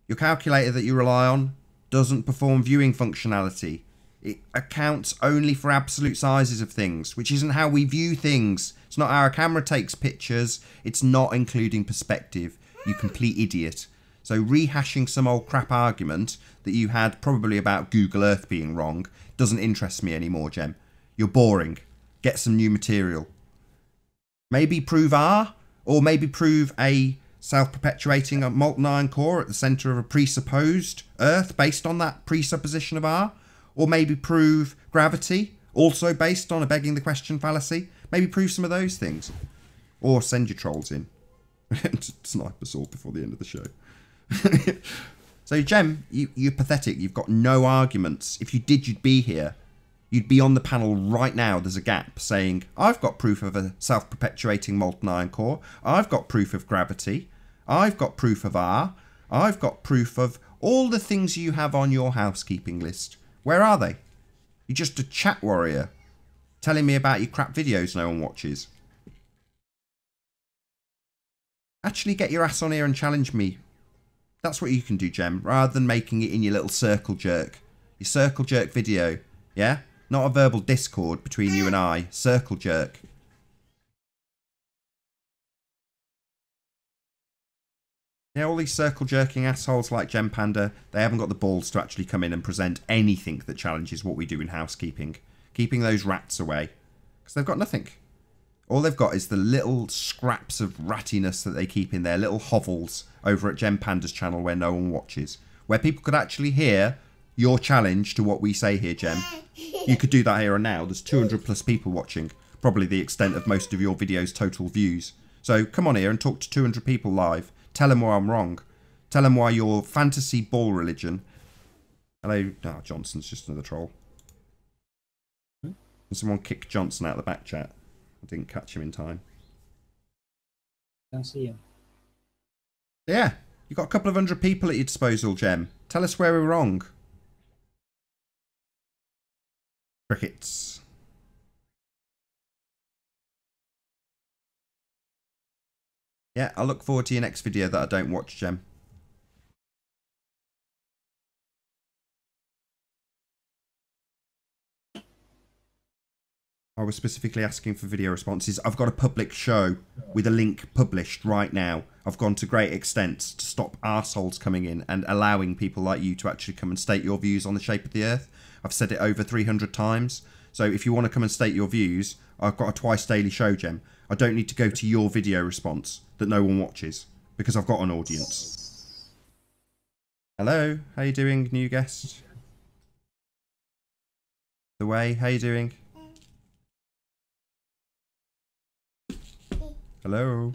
Your calculator that you rely on doesn't perform viewing functionality. It accounts only for absolute sizes of things, which isn't how we view things. It's not how our camera takes pictures. It's not including perspective. You complete idiot. So rehashing some old crap argument that you had probably about Google Earth being wrong doesn't interest me anymore, Gem. You're boring. Get some new material. Maybe prove R, or maybe prove a self-perpetuating molten iron core at the centre of a presupposed Earth based on that presupposition of R. Or maybe prove gravity, also based on a begging the question fallacy. Maybe prove some of those things. Or send your trolls in. Sniper sword before the end of the show. So, Gem, you're pathetic. You've got no arguments. If you did, you'd be here. You'd be on the panel right now. There's a gap saying, I've got proof of a self-perpetuating molten iron core. I've got proof of gravity. I've got proof of R. I've got proof of all the things you have on your housekeeping list. Where are they? You're just a chat warrior telling me about your crap videos no one watches. Actually get your ass on here and challenge me. That's what you can do, Gem, rather than making it in your little circle jerk. Your circle jerk video, yeah? Not a verbal discord between you and I. Circle jerk. Yeah, all these circle jerking assholes like Gem Panda, they haven't got the balls to actually come in and present anything that challenges what we do in housekeeping. Keeping those rats away. Because they've got nothing. All they've got is the little scraps of rattiness that they keep in their little hovels over at Gem Panda's channel where no one watches. Where people could actually hear your challenge to what we say here, Gem. You could do that here and now. There's 200 plus people watching. Probably the extent of most of your videos' total views. So come on here and talk to 200 people live. Tell them why I'm wrong. Tell them why your fantasy ball religion... Hello. Oh, Johnson's just another troll. Someone kicked Johnson out of the back chat. I didn't catch him in time. Don't see him. Yeah. You've got a couple of hundred people at your disposal, Gem. Tell us where we're wrong. Crickets. Yeah, I look forward to your next video that I don't watch, Gem. I was specifically asking for video responses. I've got a public show with a link published right now. I've gone to great extents to stop arseholes coming in and allowing people like you to actually come and state your views on the shape of the Earth. I've said it over 300 times. So if you want to come and state your views, I've got a twice daily show, Gem. I don't need to go to your video response that no one watches because I've got an audience. Hello, how you doing, new guest? The Way, how you doing? Hello?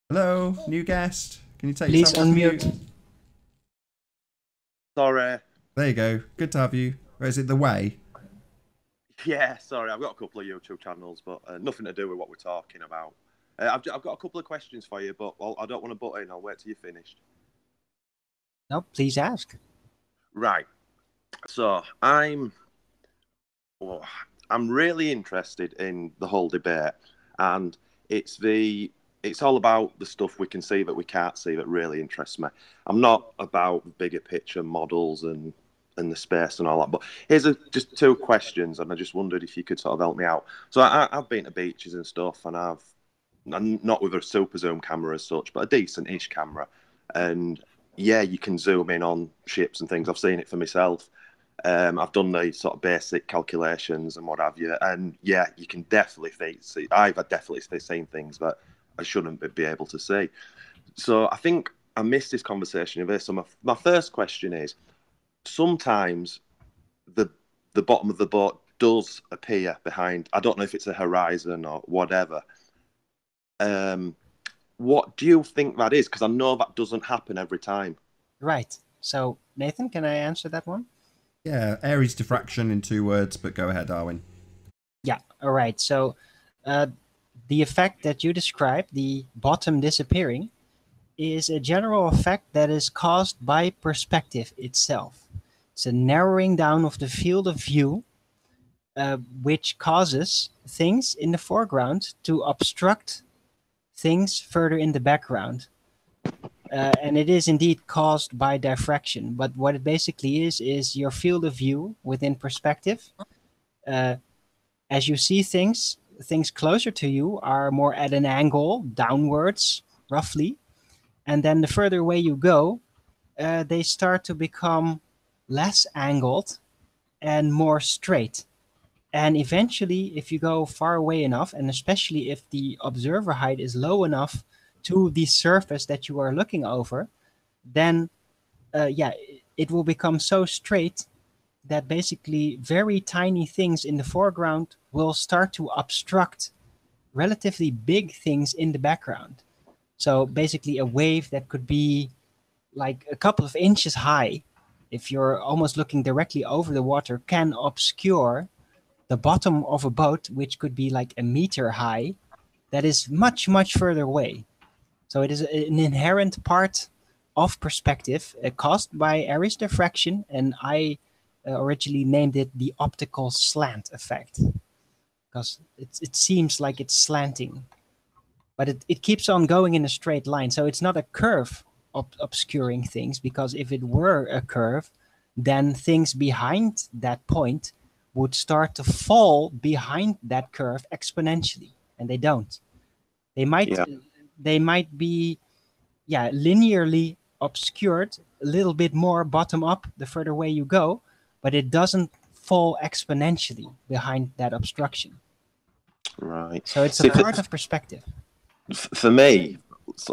Hello, new guest. Can you take Please yourself off mute? unmute. Sorry. There you go. Good to have you. Or is it The Way? Yeah, sorry. I've got a couple of YouTube channels, but nothing to do with what we're talking about. I've got a couple of questions for you, but I don't want to butt in. I'll wait till you're finished. No, please ask. Right. So I'm really interested in the whole debate, and it's all about the stuff we can see that we can't see that really interests me. I'm not about the bigger picture models and the space and all that, but here's just two questions, and I just wondered if you could sort of help me out. So I've been to beaches and stuff, and I'm not with a super zoom camera as such, but a decent-ish camera, and yeah, you can zoom in on ships and things. I've seen it for myself. I've done the sort of basic calculations and what have you, and yeah, you can definitely see. I've definitely seen things that I shouldn't be able to see. So I think I missed this conversation of this. So my first question is, sometimes the bottom of the boat does appear behind. I don't know if it's a horizon or whatever. What do you think that is? Because I know that doesn't happen every time. Right. So, Nathan, can I answer that one? Yeah, Aries diffraction in 2 words, but go ahead, Darwin. Yeah, all right. So, the effect that you described, the bottom disappearing, is a general effect that is caused by perspective itself. It's a narrowing down of the field of view, which causes things in the foreground to obstruct things further in the background. And it is indeed caused by diffraction. But what it basically is your field of view within perspective. As you see things, things closer to you are more at an angle, downwards, roughly. And then the further away you go, they start to become less angled and more straight. And eventually, if you go far away enough, and especially if the observer height is low enough to the surface that you are looking over, then yeah, it will become so straight that basically very tiny things in the foreground will start to obstruct relatively big things in the background. So basically a wave that could be like a couple of inches high, if you're almost looking directly over the water, can obscure the bottom of a boat, which could be like a meter high, that is much, much further away. So it is an inherent part of perspective caused by Aries diffraction, and I originally named it the optical slant effect because it seems like it's slanting, but it keeps on going in a straight line. So it's not a curve obscuring things, because if it were a curve, then things behind that point would start to fall behind that curve exponentially, and they don't. They might be linearly obscured a little bit more bottom up the further away you go, but it doesn't fall exponentially behind that obstruction. Right. So it's a part of perspective. For me,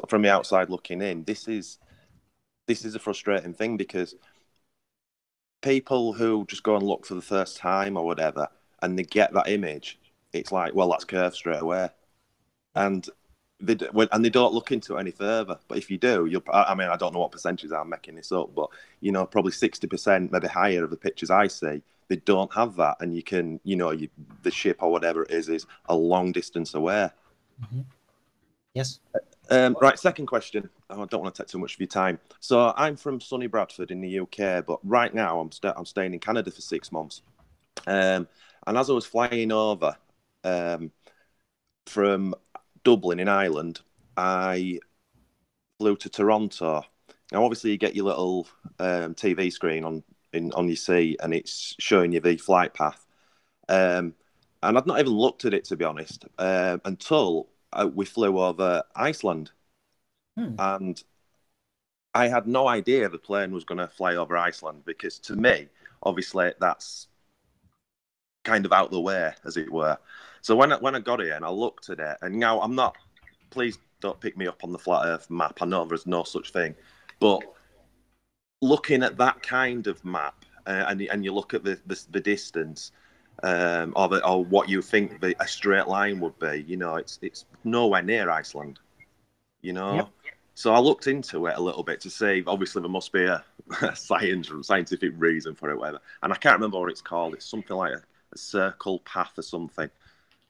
from the outside looking in, this is a frustrating thing, because people who just go and look for the first time or whatever, and they get that image, it's like, well, that's curved straight away, and they don't look into it any further. But if you do, I mean, I don't know what percentages I'm making this up, but probably 60%, maybe higher, of the pictures I see, they don't have that, and you can, the ship or whatever it is a long distance away. Mm-hmm. Yes. Right, second question. I don't want to take too much of your time. So I'm from sunny Bradford in the UK, but right now I'm staying in Canada for 6 months. And as I was flying over from Dublin in Ireland, I flew to Toronto. Now, obviously, you get your little TV screen on your seat, and it's showing you the flight path. And I'd not even looked at it, to be honest, until we flew over Iceland. And I had no idea the plane was going to fly over Iceland, because to me, obviously, that's kind of out the way, as it were. So when I got here and I looked at it, and now I'm not, please don't pick me up on the flat Earth map. I know there's no such thing. But looking at that kind of map, and you look at the distance, or what you think a straight line would be, it's nowhere near Iceland. Yep. So I looked into it a little bit to see. Obviously, there must be a scientific reason for it, whatever. And I can't remember what it's called. It's something like a circle path or something.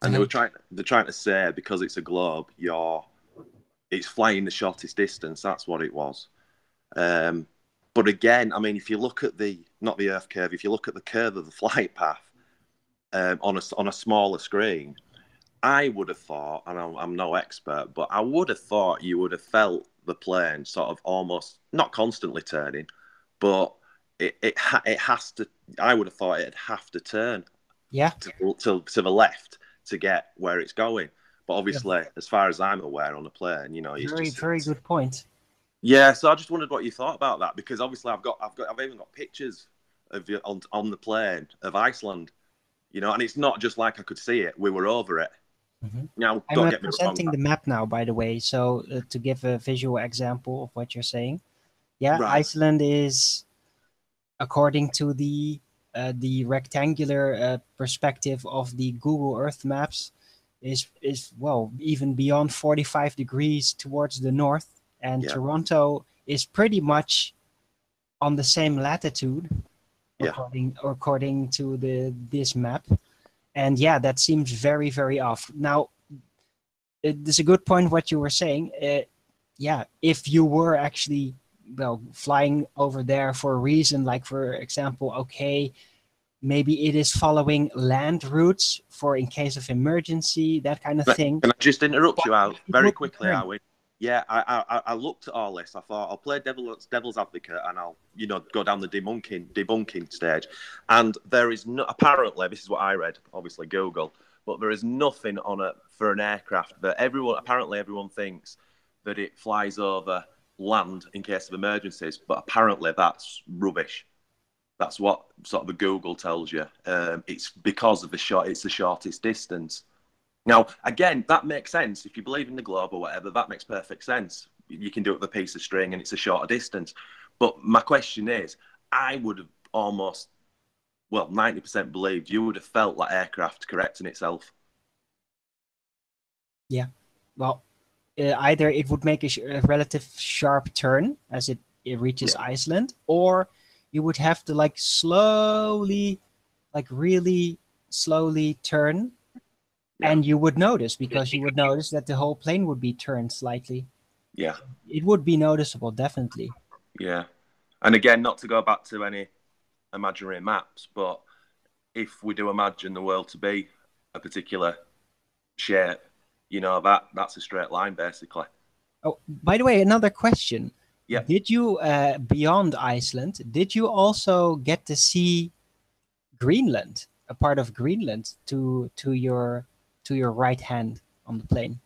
And they're trying to say, because it's a globe, it's flying the shortest distance. That's what it was. But again, I mean, if you look at not the Earth curve, if you look at the curve of the flight path on a smaller screen, I would have thought, and I'm no expert, but I would have thought you would have felt the plane sort of almost not constantly turning, but it has to. I would have thought it'd have to turn, to the left to get where it's going. But obviously, as far as I'm aware, on a plane, it's very good point. Yeah, so I just wondered what you thought about that, because obviously I've even got pictures of you on the plane of Iceland, and it's not just like I could see it; we were over it. Mm-hmm. Now, I'm presenting the map now, by the way, so to give a visual example of what you're saying. Yeah, right. Iceland is, according to the rectangular perspective of the Google Earth maps, is well even beyond 45 degrees towards the north, and Toronto is pretty much on the same latitude according to this map. And yeah, that seems very, very off. Now, it's a good point what you were saying. Yeah, if you were actually flying over there for a reason, like for example, okay, maybe it is following land routes for in case of emergency, that kind of thing. Can I just interrupt you out very quickly, Owen? Yeah, I looked at all this. I thought I'll play devil's advocate, and I'll go down the debunking stage. And there is no, apparently, this is what I read, obviously Google, but there is nothing on it for an aircraft that everyone thinks that it flies over land in case of emergencies, but apparently that's rubbish. That's what sort of the Google tells you. It's because of it's the shortest distance. Now, again, that makes sense. If you believe in the globe or whatever, that makes perfect sense. You can do it with a piece of string and it's a shorter distance. But my question is, I would have almost, 90% believed you would have felt that aircraft correcting itself. Yeah. Well, either it would make a relative sharp turn as it reaches Iceland, or you would have to really slowly turn. And you would notice, because you would notice that the whole plane would be turned slightly. Yeah. It would be noticeable, definitely. Yeah. And again, not to go back to any imaginary maps, but if we do imagine the world to be a particular shape, that's a straight line, basically. Oh, by the way, another question. Yeah. Did you, beyond Iceland, did you also get to see Greenland, a part of Greenland, to your right hand on the plane?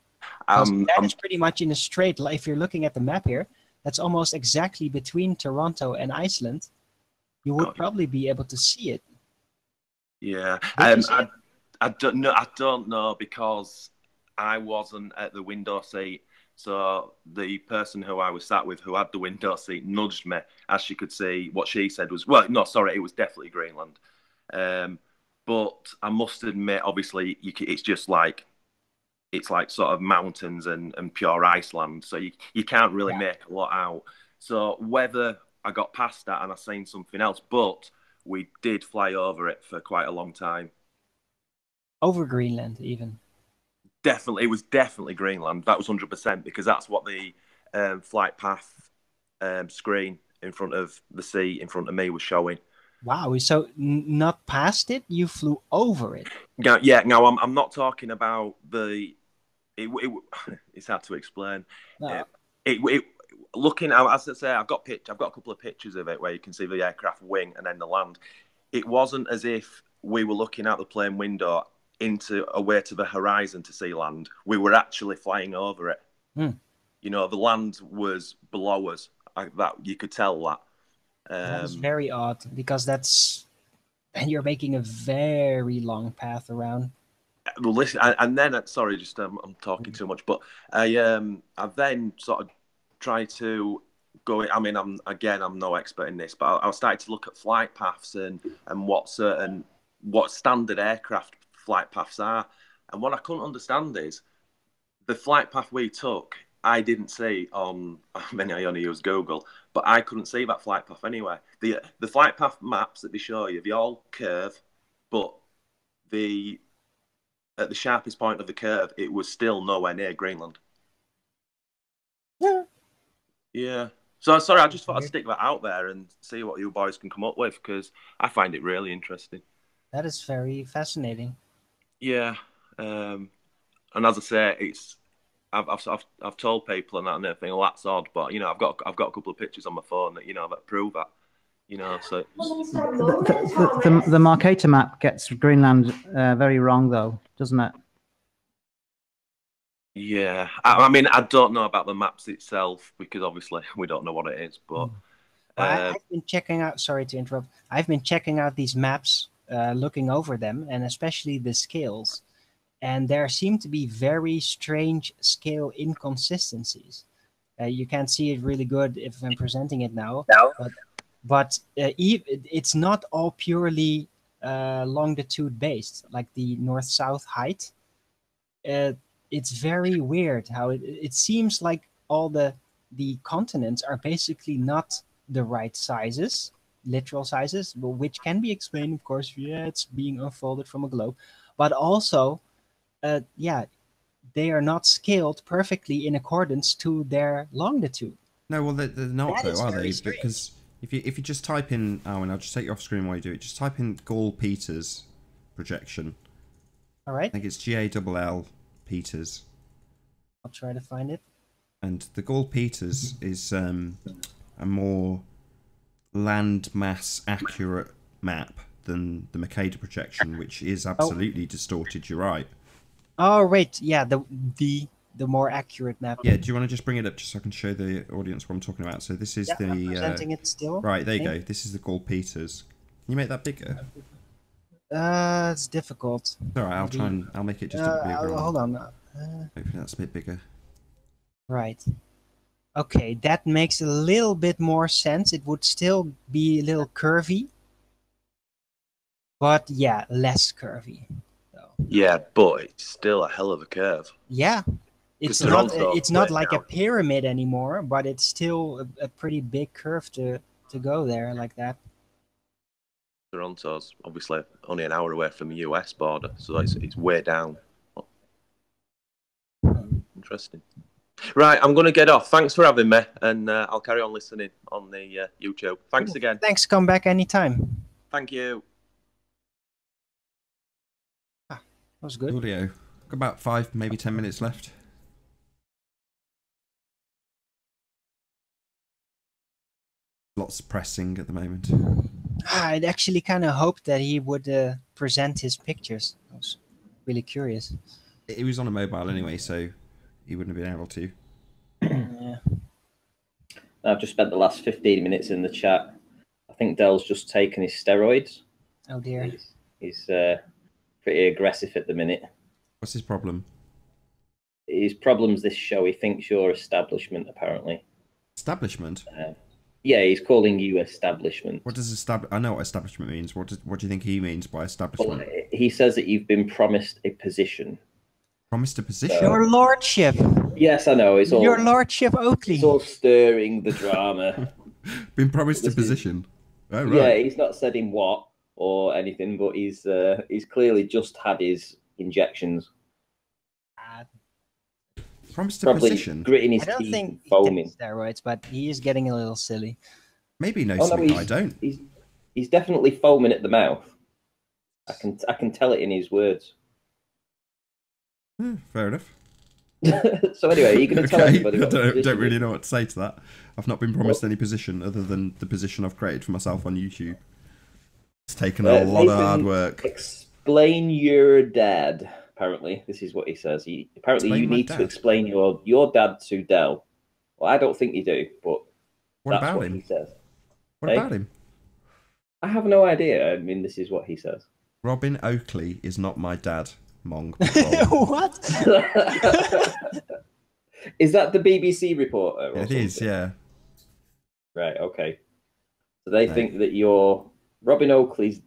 That is pretty much in a straight line. If you're looking at the map here, that's almost exactly between Toronto and Iceland. You would probably be able to see it. Yeah, I don't know. I don't know because I wasn't at the window seat. So the person who I was sat with, who had the window seat, nudged me as she could see. What she said was, it was definitely Greenland. But I must admit, obviously, it's just it's like sort of mountains and pure Iceland. So you can't really make a lot out. So whether I got past that and I seen something else, but we did fly over it for quite a long time. Over Greenland, even? Definitely, it was definitely Greenland. That was 100% because that's what the flight path screen in front of the seat in front of me was showing. Wow, so not past it, you flew over it. Yeah, no, I'm not talking about it's hard to explain. No. Looking, as I say, I've got a couple of pictures of it where you can see the aircraft wing and then the land. It wasn't as if we were looking out the plane window away to the horizon to see land. We were actually flying over it. The land was below us. That you could tell that. That's very odd because and you're making a very long path around. Well, listen, and then sorry, just I'm talking too much, but I then sort of tried to go. I mean, I'm no expert in this, but I started to look at flight paths and what standard aircraft flight paths are, and what I couldn't understand is the flight path we took. I didn't see on. I mean, I only use Google, but I couldn't see that flight path anywhere. The flight path maps that they show you, they all curve, but at the sharpest point of the curve, it was still nowhere near Greenland. Yeah. So sorry, I just thought I'd stick that out there and see what you boys can come up with because I find it really interesting. That is very fascinating. Yeah. And as I say, I've told people and everything. Well, that's odd, but I've got a couple of pictures on my phone that that prove that. So the Mercator map gets Greenland very wrong, though, doesn't it? Yeah, I mean, I don't know about the maps itself because obviously we don't know what it is. But I've been checking out. Sorry to interrupt. I've been checking out these maps, looking over them, and especially the scales. And there seem to be very strange scale inconsistencies. You can't see it really good if I'm presenting it now. No. But it's not all purely longitude based, like the north-south height. it's very weird how it seems like all the continents are basically not the right sizes, literal sizes, which can be explained, of course. Yeah, it's being unfolded from a globe, but also, yeah, they are not scaled perfectly in accordance to their longitude. No, well, they're not, That though, is are very they? strange. Because if you just type in, Owen, I'll just take you off screen while you do it. Just type in Gall Peters projection. All right. I think it's Gall Peters. I'll try to find it. And the Gall Peters is a more land mass accurate map than the Mercator projection, which is absolutely distorted. You're right. Oh, right. Yeah, the more accurate map. Yeah, do you want to just bring it up just so I can show the audience what I'm talking about? So this is the... I'm presenting it still. Right, there you go. This is the Gall Peters. Can you make that bigger? It's difficult. It's alright, I'll make it just a bit bigger. Hold on. Hopefully that's a bit bigger. Right. Okay, that makes a little bit more sense. It would still be a little curvy. But yeah, less curvy. Yeah, but it's still a hell of a curve. Yeah. It's not like a pyramid anymore, but it's still a pretty big curve to go there like that. Toronto's obviously only an hour away from the US border, so it's way down. Interesting. Right, I'm going to get off. Thanks for having me, and I'll carry on listening on the YouTube. Thanks again. Thanks. Come back anytime. Thank you. That was good. Audio. Got about 5, maybe 10 minutes left. Lots of pressing at the moment. I'd actually kind of hoped that he would present his pictures. I was really curious. He was on a mobile anyway, so he wouldn't have been able to. Yeah. I've just spent the last 15 minutes in the chat. I think Dell's just taken his steroids. Oh dear. He's pretty aggressive at the minute. What's his problem? His problem's this show. He thinks you're establishment, apparently. Establishment? Yeah, he's calling you establishment. What does I know what establishment means. What do you think he means by establishment? Well, he says that you've been promised a position. Promised a position? Your lordship. Yes, I know. It's all your lordship, Oakley. It's all stirring the drama. Been promised a position. Oh, right. Yeah, he's not said in what or anything, but he's clearly just had his injections. Promised a position. Gritting his I don't teeth think and foaming. Steroids, but he is getting a little silly. Maybe he knows something I don't. He's definitely foaming at the mouth. I can tell it in his words. Fair enough. So anyway, are you going to tell everybody what I don't really know what to say to that. I've not been promised any position other than the position I've created for myself on YouTube. It's taken a lot of hard work. Explain your dad. Apparently, this is what he says. Apparently, you need to explain your dad to Dell. Well, I don't think you do, but what about him? He says. What about him? I have no idea. I mean, this is what he says. Robin Oakley is not my dad, Mong. What? Is that the BBC reporter? It is, yeah. Right, okay. So they think that you're Robin Oakley's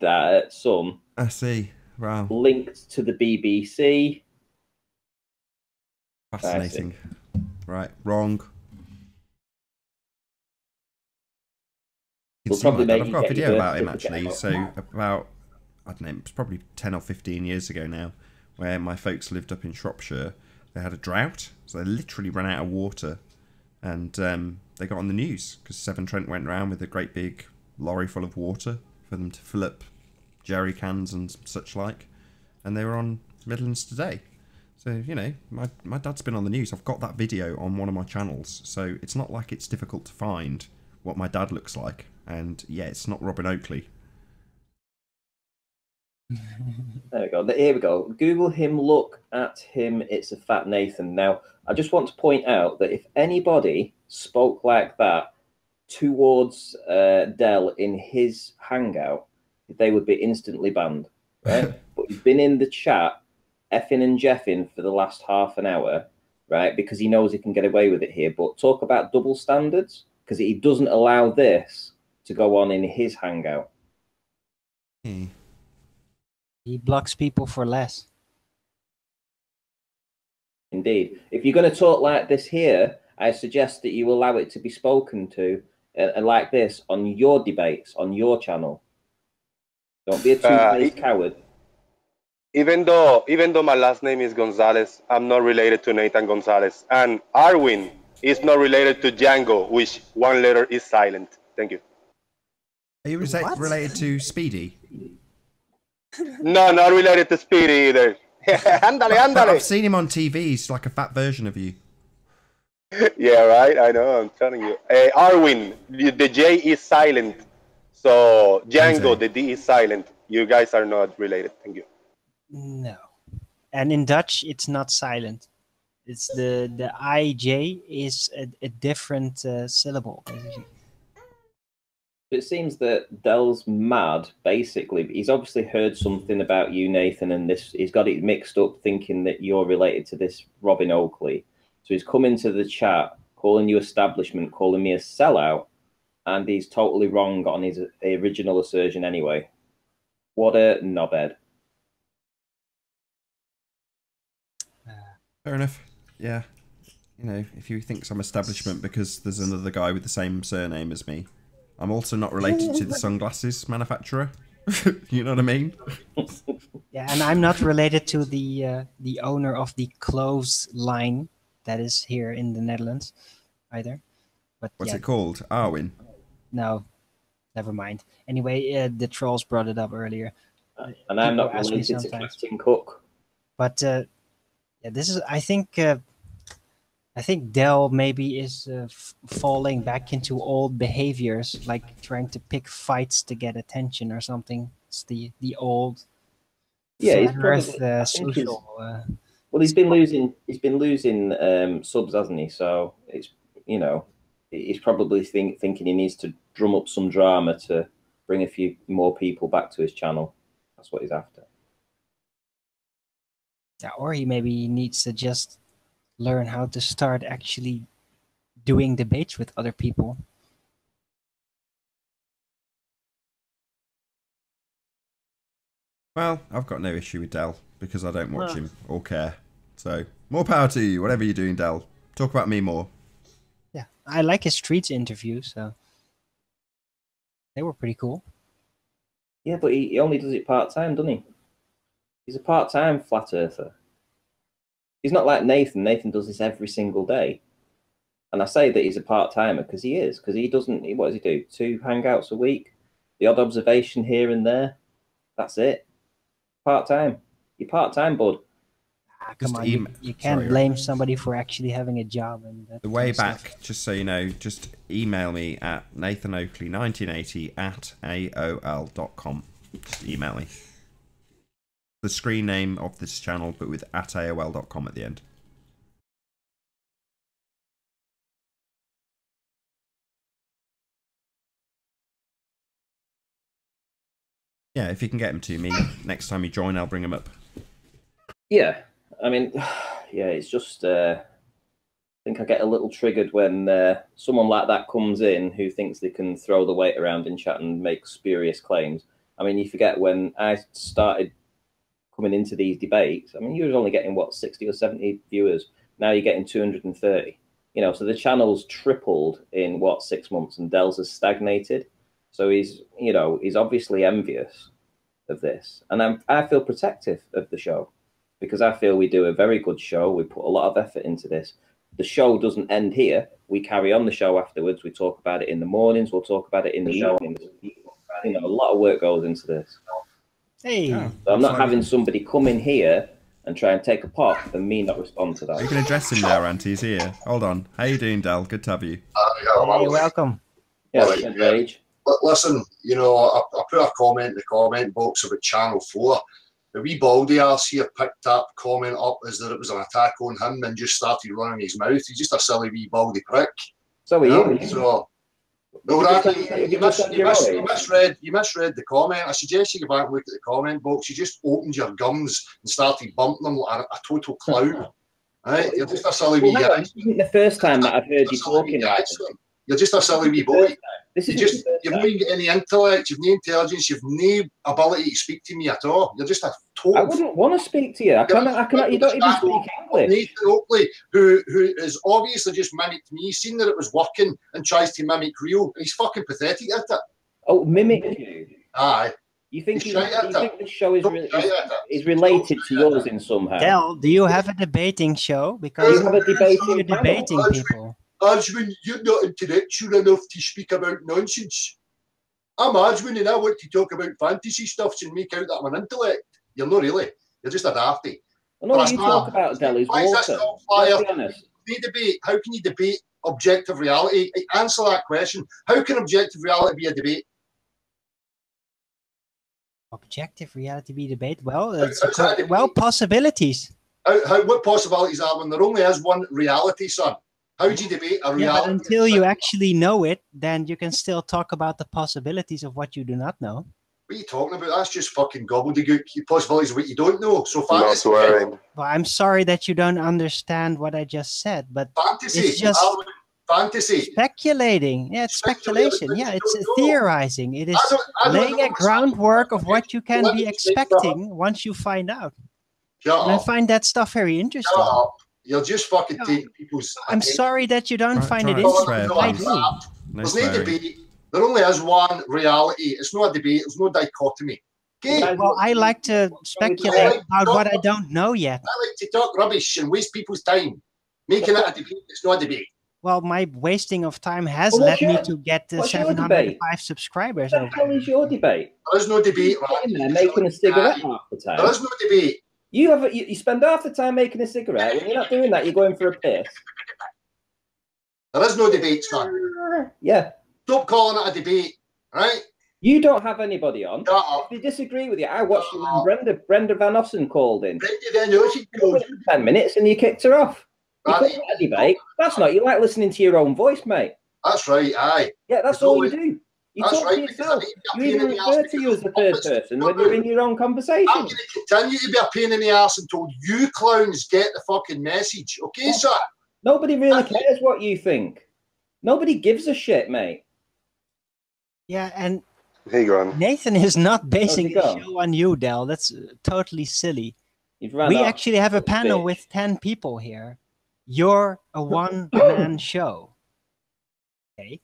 son. I see. Wow. Linked to the BBC. Fascinating. Right, wrong. We'll probably I've got a video about him actually. So about, I don't know, it's probably 10 or 15 years ago now, where my folks lived up in Shropshire. They had a drought, so they literally ran out of water, and they got on the news because Severn Trent went round with a great big lorry full of water for them to fill up jerry cans and such like, and they were on Midlands Today. So, you know, my dad's been on the news. I've got that video on one of my channels, so it's not like it's difficult to find what my dad looks like. And yeah, it's not Robin Oakley. There we go. Here we go. Google him, look at him. It's a fat Nathan. Now, I just want to point out that if anybody spoke like that towards Dell in his hangout, they would be instantly banned. Right? But he's been in the chat effing and jeffing for the last half an hour, right? Because he knows he can get away with it here. But talk about double standards, because he doesn't allow this to go on in his hangout. He blocks people for less. Indeed. If you're going to talk like this here, I suggest that you allow it to be spoken to like this on your debates, on your channel. Don't be a two-faced coward. Even though my last name is Gonzalez, I'm not related to Nathan Gonzalez. And Arwin is not related to Django, which one letter is silent. Thank you. Are you related to Speedy? No, not related to Speedy either. Ándale, ándale. But I've seen him on TV. He's like a fat version of you. Yeah, right. I know. I'm telling you. Arwin, the J is silent. So Django, the D is silent. You guys are not related. Thank you. No. And in Dutch, it's not silent. It's the IJ is a different syllable, basically. It seems that Dell's mad, basically. He's obviously heard something about you, Nathan, and he's got it mixed up thinking that you're related to this Robin Oakley. So he's come into the chat, calling you establishment, calling me a sellout, and he's totally wrong on his original assertion anyway. What a knobhead. Fair enough. Yeah. You know, if you think some establishment because there's another guy with the same surname as me. I'm also not related to the sunglasses manufacturer. You know what I mean? Yeah, and I'm not related to the owner of the clothes line that is here in the Netherlands either. But what's it called? Arwin? No, never mind. Anyway, the trolls brought it up earlier. And I'm not related to Captain Cook. But yeah, this is. I think Dell maybe is falling back into old behaviors, like trying to pick fights to get attention or something. It's the old he's probably, social. Well, he's been losing subs, hasn't he? So it's he's probably thinking he needs to drum up some drama to bring a few more people back to his channel. That's what he's after. Yeah, or he maybe needs to just learn how to start actually doing debates with other people. Well, I've got no issue with Dell because I don't watch him or care. So, more power to you, whatever you're doing, Dell. Talk about me more. Yeah, I like his Streets interviews, so they were pretty cool. Yeah, but he only does it part-time, doesn't he? He's a part-time flat earther. He's not like Nathan. Nathan does this every single day. And I say that he's a part-timer because he is. Because he doesn't... What does he do? 2 hangouts a week? The odd observation here and there? That's it. Part-time. You're part-time, bud. Come on, you can't blame somebody for actually having a job. And the way back, just so you know, just email me at nathanoakley1980@aol.com. Just email me. The screen name of this channel, but with @AOL.com at the end. Yeah, if you can get them to me next time you join, I'll bring them up. Yeah, I mean, yeah, it's just I think I get a little triggered when someone like that comes in who thinks they can throw the weight around in chat and make spurious claims. I mean, you forget when I started coming into these debates, I mean, you were only getting, what, 60 or 70 viewers. Now you're getting 230. You know, so the channel's tripled in, what, 6 months, and Dell's has stagnated. So he's, you know, he's obviously envious of this. And I feel protective of the show because I feel we do a very good show. We put a lot of effort into this. The show doesn't end here. We carry on the show afterwards. We talk about it in the mornings. We'll talk about it in the evenings. You know, a lot of work goes into this. Hey, so I'm not having somebody come in here and try and take a pot and me not respond to that. You can address him now, Auntie. He's here. Hold on. How you doing, Del? Good to have you. Hey, welcome. Yeah, Rage. Listen, you know, I put a comment in the comment box about Channel 4. The wee baldy arse here picked that comment up as that it was an attack on him and just started running his mouth. He's just a silly wee baldy prick. So are you. So, no, you misread the comment. I suggest you go back and look at the comment box. You just opened your gums and started bumping them like a total clown. Right? You're just a silly wee guy. This isn't the first time that I've heard you talking like this. You're just a silly wee boy. You've not got any intellect, you've no intelligence, you've no ability to speak to me at all. You're just a total. I wouldn't want to speak to you. I cannot. You don't even speak English. Nathan Oakley, who is obviously just mimicked me, seen that it was working and tries to mimic real. He's fucking pathetic at it. Oh, mimic you? Aye. You think this show is related to yours in somehow? Del, do you have a debating show? Because you have a debating people. Ajwin, you're not intellectual enough to speak about nonsense. I'm Ajwin and I want to talk about fantasy stuffs and make out that I'm an intellect. You're not really. You're just a dafty. Well, no, you talk about Del is water. Let's be honest. Debate. How can you debate objective reality? Answer that question. How can objective reality be a debate? Objective reality be debate? Well, possibilities. What possibilities are when there only is one reality, son? How do you debate a reality? Yeah, but until you actually know it, then you can still talk about the possibilities of what you do not know. What are you talking about? That's just fucking gobbledygook. Possibilities of what you don't know. So fantasy. Well, I'm sorry that you don't understand what I just said, but fantasy. It's just fantasy. Speculating. Yeah, it's speculation. Yeah, it's theorizing. It is laying a groundwork of what you can be expecting once you find out. And I find that stuff very interesting. You'll just fucking take people's... I'm sorry that you don't find it interesting. I do. There's no debate. There only is one reality. It's not a debate. There's no dichotomy. Okay? Well, I like to speculate about what I don't know yet. I like to talk rubbish and waste people's time. Making it a debate. It's not a debate. Well, my wasting of time has led me to get 705 subscribers. What the hell is your debate? There is no debate. You're there making a cigarette half the time. There is no debate. You spend half the time making a cigarette. When you're not doing that, you're going for a piss. There is no debate, son. Yeah. Stop calling it a debate, right? You don't have anybody on. If they disagree with you, I watched you when Brenda Van Ossen called in. Brenda Van Ossen called in. 10 minutes and you kicked her off. You call it a debate. That's not. You like listening to your own voice, mate. That's right, aye. Yeah, that's all you do. You talk to yourself. You even refer to you as the third person when you're in your own conversation. I'm going to continue to be a pain in the arse until you clowns get the fucking message. Okay, sir? Nobody really cares what you think. Nobody gives a shit, mate. Yeah, and Nathan is not basing the show on you, Del. That's totally silly. We actually have a panel with 10 people here. You're a one-man show. Okay.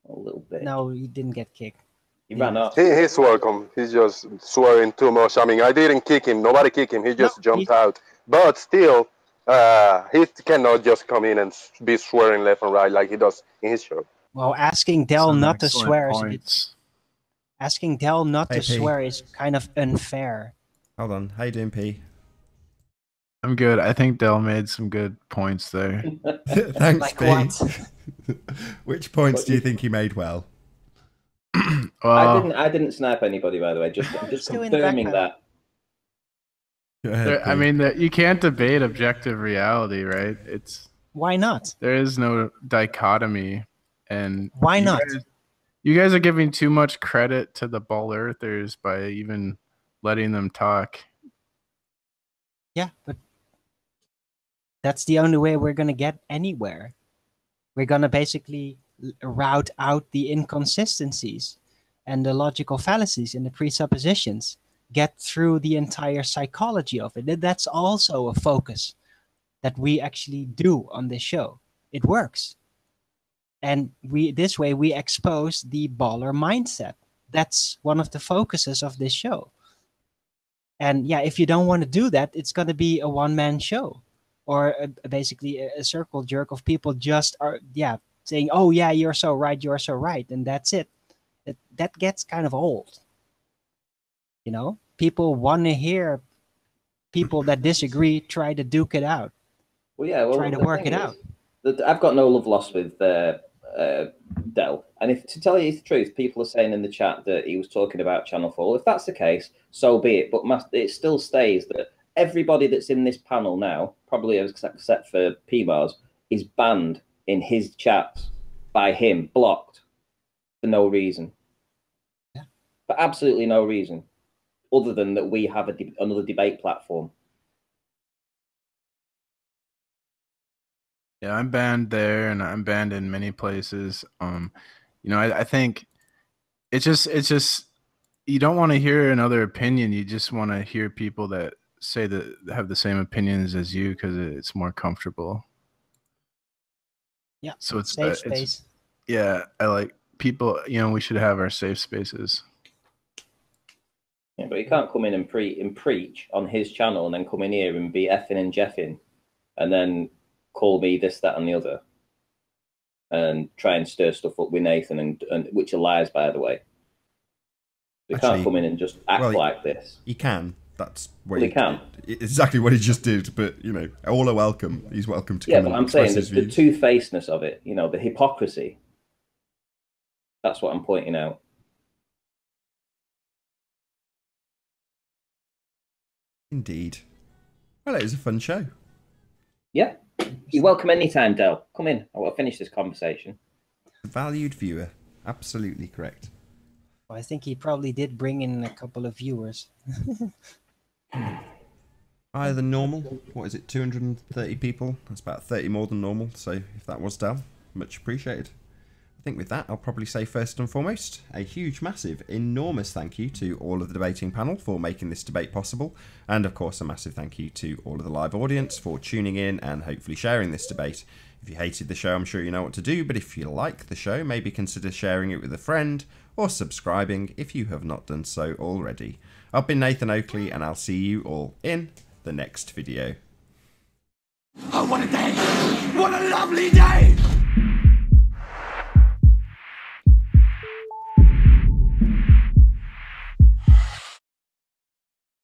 A little bit. No, you didn't get kicked. He ran off. He's welcome. He's just swearing too much. I mean, I didn't kick him. Nobody kicked him. He just jumped out. But still, he cannot just come in and be swearing left and right like he does in his show. Well, asking Del not to swear is kind of unfair. Hold on. How you doing, P? I'm good. I think Del made some good points there. Thanks, like P. What? Which points do you think he made well? I didn't snipe anybody, by the way. I'm just confirming that. Go ahead, I mean, you can't debate objective reality, right? Why not? There is no dichotomy, and why not? You guys are giving too much credit to the Ball Earthers by even letting them talk. Yeah, but that's the only way we're going to get anywhere. We're going to basically route out the inconsistencies and the logical fallacies and the presuppositions, get through the entire psychology of it. That's also a focus that we actually do on this show. It works. And this way we expose the baller mindset. That's one of the focuses of this show. And yeah, if you don't want to do that, it's going to be a one-man show, or basically a circle jerk of people just saying, "Oh yeah, you're so right," and that's it. That gets kind of old. You know, people want to hear people that disagree try to duke it out. Well, yeah, try to work it out. I've got no love lost with Del, and if to tell you the truth, people are saying in the chat that he was talking about Channel 4. If that's the case, so be it. But it still stays that everybody that's in this panel now, probably except for PMARS, is banned in his chats by him, blocked for no reason. Yeah. For absolutely no reason, other than that we have another debate platform. Yeah, I'm banned there, and I'm banned in many places. You know, I think it's just you don't want to hear another opinion. You just want to hear people that say that have the same opinions as you because it's more comfortable. Yeah. So it's safe space. Yeah, I like people. You know, we should have our safe spaces. Yeah, but he can't come in and preach on his channel and then come in here and be effing and jeffing, and then call me this, that, and the other, and try and stir stuff up with Nathan, and which are lies, by the way. You can't come in and just act like this. He can. That's what he can. Exactly what he just did. But you know, all are welcome. He's welcome to come. Yeah, but I'm saying the two-facedness of it. You know, the hypocrisy. That's what I'm pointing out. Indeed. Well, it was a fun show. Yeah. You're welcome anytime, Del. Come in. I want to finish this conversation. Valued viewer. Absolutely correct. Well, I think he probably did bring in a couple of viewers. Higher than normal. What is it, 230 people? That's about 30 more than normal. So if that was Del, much appreciated. I think with that, I'll probably say first and foremost, a huge, massive, enormous thank you to all of the debating panel for making this debate possible. And of course, a massive thank you to all of the live audience for tuning in and hopefully sharing this debate. If you hated the show, I'm sure you know what to do. But if you like the show, maybe consider sharing it with a friend or subscribing if you have not done so already. I've been Nathan Oakley, and I'll see you all in the next video. Oh, what a day! What a lovely day!